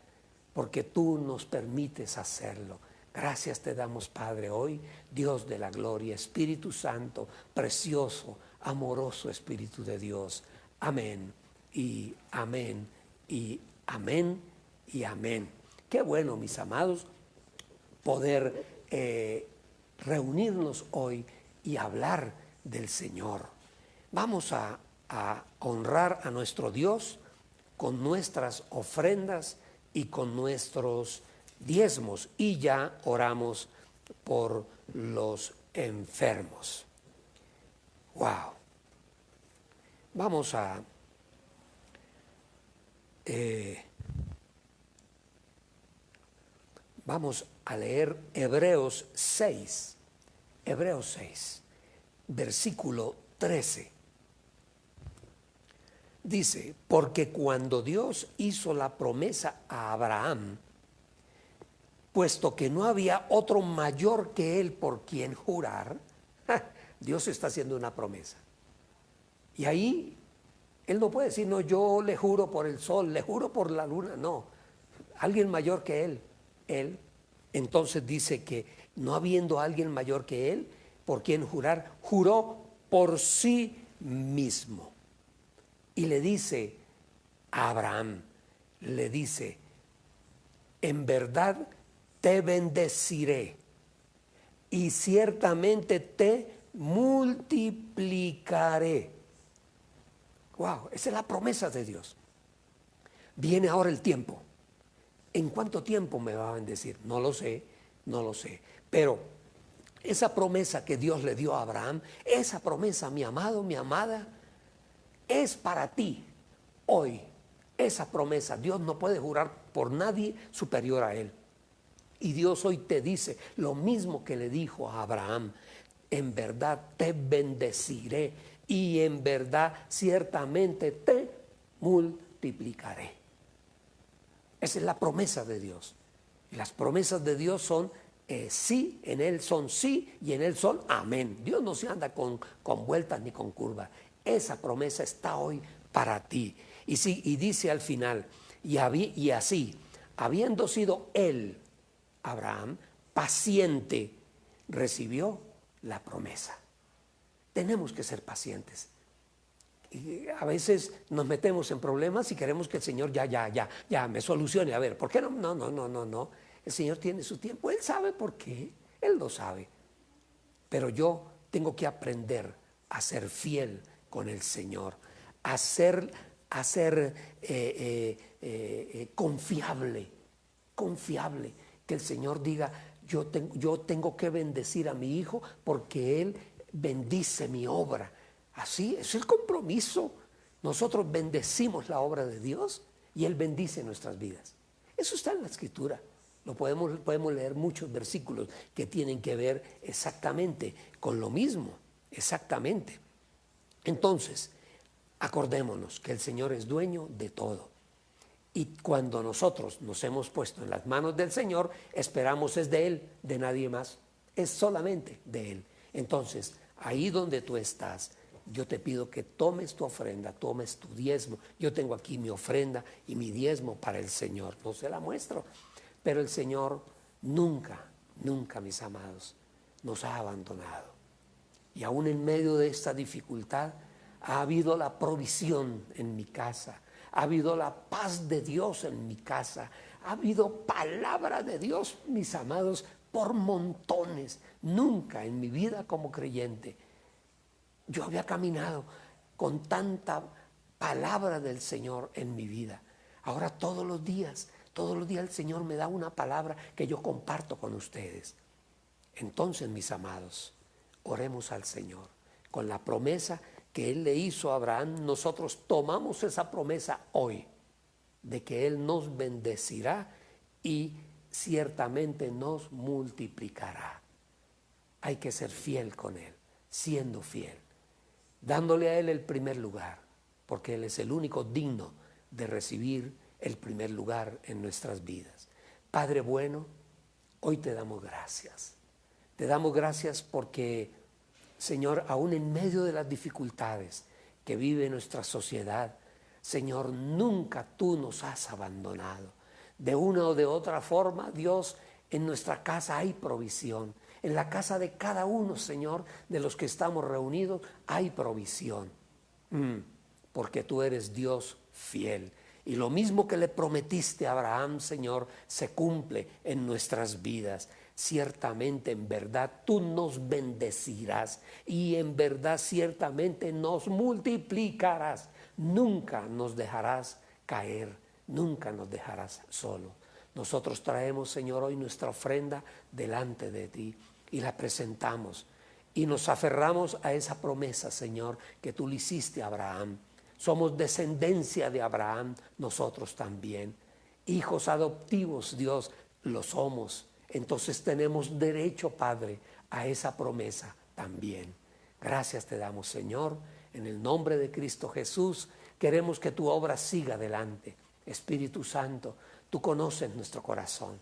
porque tú nos permites hacerlo. Gracias te damos, Padre, hoy, Dios de la gloria, Espíritu Santo, precioso, amoroso Espíritu de Dios. Amén y amén y amén y amén. Qué bueno, mis amados, poder reunirnos hoy y hablar del Señor. Vamos a honrar a nuestro Dios con nuestras ofrendas y con nuestros diezmos, y ya oramos por los enfermos. Wow. Vamos a leer Hebreos 6, versículo 13. Dice, porque cuando Dios hizo la promesa a Abraham, puesto que no había otro mayor que él por quien jurar, Dios está haciendo una promesa. Y ahí él no puede decir, no, yo le juro por el sol, le juro por la luna, no. Alguien mayor que él. Entonces dice que no habiendo alguien mayor que él por quien jurar, juró por sí mismo. Y le dice a Abraham, le dice, en verdad te bendeciré y ciertamente te multiplicaré. Wow, esa es la promesa de Dios. Viene ahora el tiempo. ¿En cuánto tiempo me va a bendecir? No lo sé. Pero esa promesa que Dios le dio a Abraham, esa promesa, mi amado, mi amada, es para ti hoy. Esa promesa, Dios no puede jurar por nadie superior a él. Y Dios hoy te dice lo mismo que le dijo a Abraham: en verdad te bendeciré y en verdad ciertamente te multiplicaré. Esa es la promesa de Dios. Y las promesas de Dios son sí, en Él son sí y en Él son amén. Dios no se anda con vueltas ni con curvas. Esa promesa está hoy para ti. Y dice al final, y así, habiendo sido él, Abraham, paciente, recibió la promesa. Tenemos que ser pacientes. Y a veces nos metemos en problemas y queremos que el Señor ya me solucione. A ver, ¿por qué no? No. El Señor tiene su tiempo. Él sabe por qué. Él lo sabe. Pero yo tengo que aprender a ser fiel con el Señor, a ser confiable confiable, que el Señor diga, yo tengo que bendecir a mi hijo porque Él bendice mi obra. Así es el compromiso. Nosotros bendecimos la obra de Dios y Él bendice nuestras vidas. Eso está en la Escritura. Podemos leer muchos versículos que tienen que ver exactamente con lo mismo, exactamente. Entonces, acordémonos que el Señor es dueño de todo. Y cuando nosotros nos hemos puesto en las manos del Señor, esperamos es de Él, de nadie más. Es solamente de Él. Entonces, ahí donde tú estás, yo te pido que tomes tu ofrenda, tomes tu diezmo. Yo tengo aquí mi ofrenda y mi diezmo para el Señor. No se la muestro. Pero el Señor nunca, nunca, mis amados, nos ha abandonado. Y aún en medio de esta dificultad, ha habido la provisión en mi casa. Ha habido la paz de Dios en mi casa. Ha habido palabra de Dios, mis amados, por montones. Nunca en mi vida como creyente yo había caminado con tanta palabra del Señor en mi vida. Ahora todos los días el Señor me da una palabra que yo comparto con ustedes. Entonces, mis amados, oremos al Señor con la promesa que Él le hizo a Abraham. Nosotros tomamos esa promesa hoy de que Él nos bendecirá y ciertamente nos multiplicará. Hay que ser fiel con Él, siendo fiel, dándole a Él el primer lugar, porque Él es el único digno de recibir el primer lugar en nuestras vidas. Padre bueno, hoy te damos gracias. Te damos gracias porque, Señor, aún en medio de las dificultades que vive nuestra sociedad, Señor, nunca tú nos has abandonado. De una o de otra forma, Dios, en nuestra casa hay provisión. En la casa de cada uno, Señor, de los que estamos reunidos, hay provisión. Porque tú eres Dios fiel. Y lo mismo que le prometiste a Abraham, Señor, se cumple en nuestras vidas. Ciertamente, en verdad, tú nos bendecirás y en verdad, ciertamente, nos multiplicarás. Nunca nos dejarás caer, nunca nos dejarás solo. Nosotros traemos, Señor, hoy nuestra ofrenda delante de ti y la presentamos y nos aferramos a esa promesa, Señor, que tú le hiciste a Abraham. Somos descendencia de Abraham, nosotros también. Hijos adoptivos, Dios, lo somos. Entonces tenemos derecho, Padre, a esa promesa también. Gracias te damos, Señor. En el nombre de Cristo Jesús, queremos que tu obra siga adelante. Espíritu Santo, tú conoces nuestro corazón.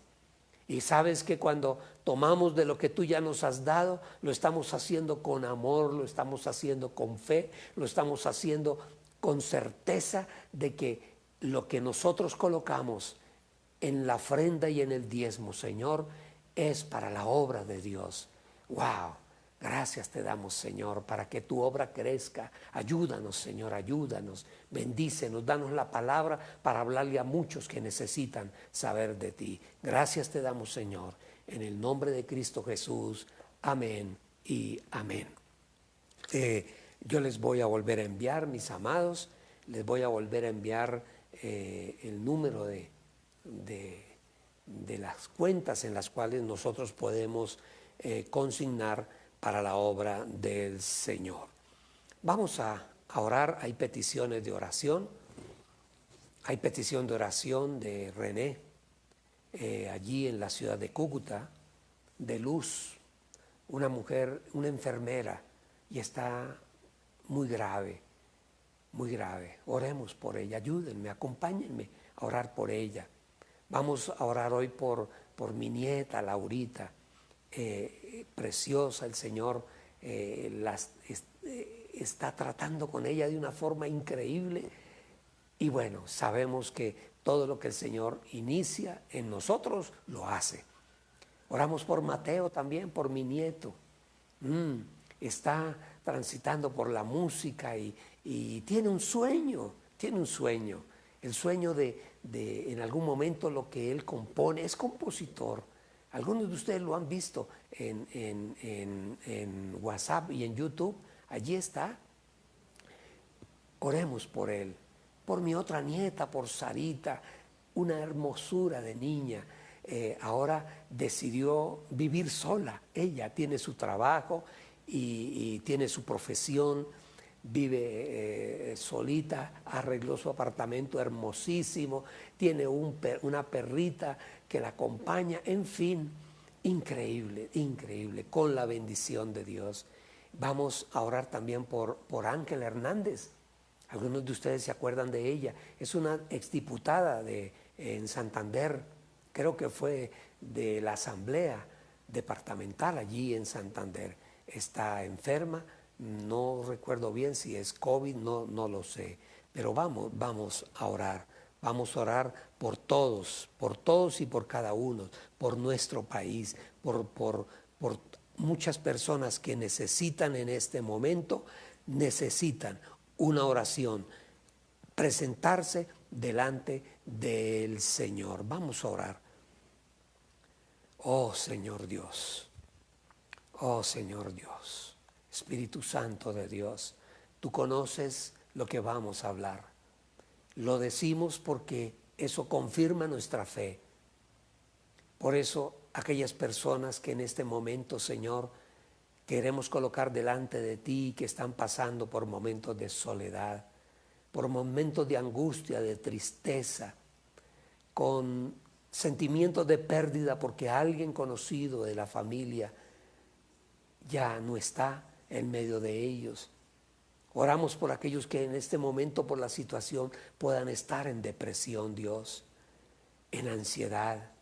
Y sabes que cuando tomamos de lo que tú ya nos has dado, lo estamos haciendo con amor, lo estamos haciendo con fe, lo estamos haciendo con certeza de que lo que nosotros colocamos en la ofrenda y en el diezmo, Señor, es para la obra de Dios. ¡Wow! Gracias te damos, Señor, para que tu obra crezca. Ayúdanos, Señor, ayúdanos. Bendícenos, danos la palabra para hablarle a muchos que necesitan saber de ti. Gracias te damos, Señor, en el nombre de Cristo Jesús. Amén y amén. Yo les voy a volver a enviar, mis amados, les voy a volver a enviar el número de las cuentas en las cuales nosotros podemos consignar para la obra del Señor. Vamos a orar. Hay peticiones de oración. Hay petición de oración de René, allí en la ciudad de Cúcuta, de Luz, una mujer, una enfermera, y está muy grave, muy grave. Oremos por ella, ayúdenme, acompáñenme a orar por ella. Vamos a orar hoy por mi nieta, Laurita, preciosa. El Señor está tratando con ella de una forma increíble. Y bueno, sabemos que todo lo que el Señor inicia en nosotros, lo hace. Oramos por Mateo también, por mi nieto. Está transitando por la música y tiene un sueño, el sueño de en algún momento lo que él compone. Es compositor. Algunos de ustedes lo han visto en WhatsApp y en YouTube. Allí está. Oremos por él, por mi otra nieta, por Sarita, una hermosura de niña. ahora decidió vivir sola. Ella tiene su trabajo y tiene su profesión, vive solita, arregló su apartamento hermosísimo, tiene una perrita que la acompaña, en fin, increíble, increíble, con la bendición de Dios. Vamos a orar también por Ángela Hernández. Algunos de ustedes se acuerdan de ella. Es una exdiputada en Santander, creo que fue de la Asamblea Departamental allí en Santander. Está enferma, no recuerdo bien si es COVID, no lo sé. Pero vamos a orar. Vamos a orar por todos y por cada uno, por nuestro país, por muchas personas que necesitan en este momento, necesitan una oración, presentarse delante del Señor. Vamos a orar. Oh Señor Dios, oh Señor Dios, Espíritu Santo de Dios, tú conoces lo que vamos a hablar. Lo decimos porque eso confirma nuestra fe. Por eso aquellas personas que en este momento, Señor, queremos colocar delante de ti, que están pasando por momentos de soledad, por momentos de angustia, de tristeza, con sentimientos de pérdida porque alguien conocido de la familia ya no está en medio de ellos. Oramos por aquellos que en este momento, por la situación, puedan estar en depresión, Dios, en ansiedad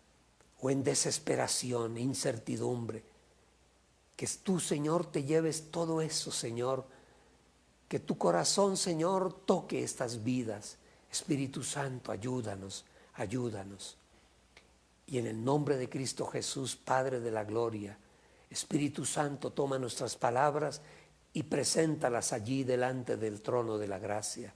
o en desesperación, incertidumbre. Que tú, Señor, te lleves todo eso, Señor. Que tu corazón, Señor, toque estas vidas. Espíritu Santo, ayúdanos, ayúdanos. Y en el nombre de Cristo Jesús, Padre de la gloria, Espíritu Santo, toma nuestras palabras y preséntalas allí delante del trono de la gracia.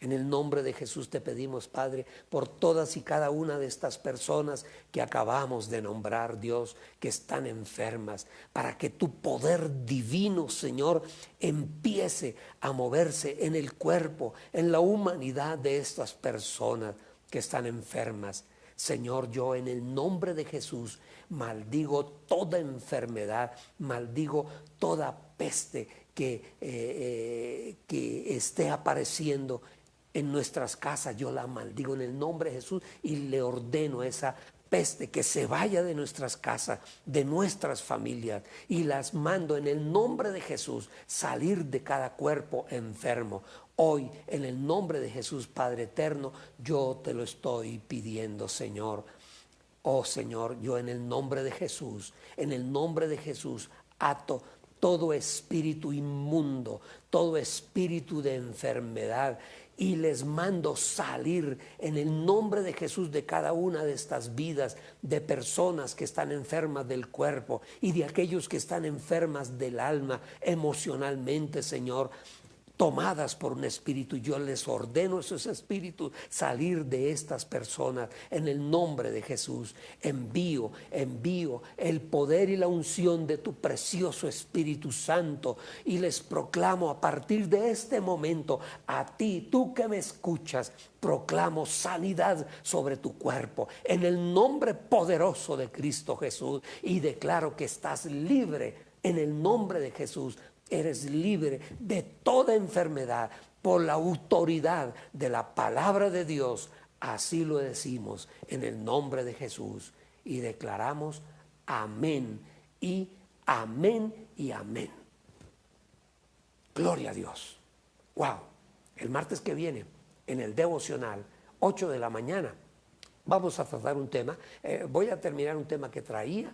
En el nombre de Jesús te pedimos, Padre, por todas y cada una de estas personas que acabamos de nombrar, Dios, que están enfermas, para que tu poder divino, Señor, empiece a moverse en el cuerpo, en la humanidad de estas personas que están enfermas. Señor, yo en el nombre de Jesús maldigo toda enfermedad, maldigo toda peste que esté apareciendo en nuestras casas. Yo la maldigo en el nombre de Jesús y le ordeno a esa peste que se vaya de nuestras casas, de nuestras familias, y las mando en el nombre de Jesús salir de cada cuerpo enfermo. Hoy, en el nombre de Jesús, Padre eterno, yo te lo estoy pidiendo, Señor. Oh Señor, yo en el nombre de Jesús, ato todo espíritu inmundo, todo espíritu de enfermedad, y les mando salir en el nombre de Jesús de cada una de estas vidas, de personas que están enfermas del cuerpo y de aquellos que están enfermas del alma emocionalmente, Señor, tomadas por un espíritu. Yo les ordeno a esos espíritus salir de estas personas en el nombre de Jesús. Envío el poder y la unción de tu precioso Espíritu Santo y les proclamo a partir de este momento a ti, tú que me escuchas, proclamo sanidad sobre tu cuerpo en el nombre poderoso de Cristo Jesús, y declaro que estás libre en el nombre de Jesús. Eres libre de toda enfermedad por la autoridad de la palabra de Dios. Así lo decimos en el nombre de Jesús y declaramos amén y amén y amén. Gloria a Dios. Wow. El martes que viene, en el devocional, 8 de la mañana, vamos a tratar un tema. Voy a terminar un tema que traía,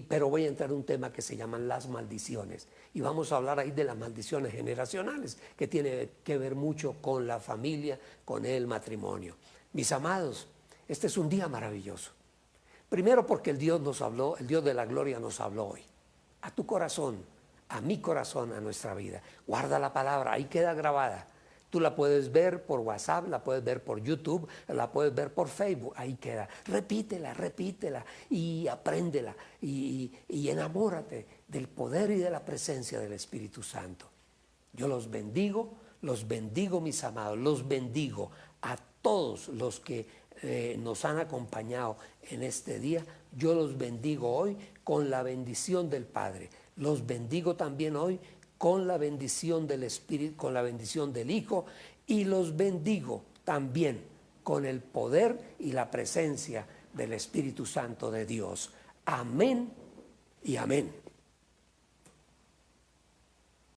pero voy a entrar en un tema que se llaman las maldiciones, y vamos a hablar ahí de las maldiciones generacionales, que tiene que ver mucho con la familia, con el matrimonio. Mis amados, este es un día maravilloso. Primero porque el Dios nos habló, el Dios de la gloria nos habló hoy, a tu corazón, a mi corazón, a nuestra vida. Guarda la palabra, ahí queda grabada. Tú la puedes ver por WhatsApp, la puedes ver por YouTube, la puedes ver por Facebook, ahí queda. Repítela y apréndela y enamórate del poder y de la presencia del Espíritu Santo. Yo los bendigo mis amados, los bendigo a todos los que nos han acompañado en este día, yo los bendigo hoy con la bendición del Padre. Los bendigo también hoy con la bendición del Espíritu, con la bendición del Hijo, y los bendigo también con el poder y la presencia del Espíritu Santo de Dios. Amén y amén.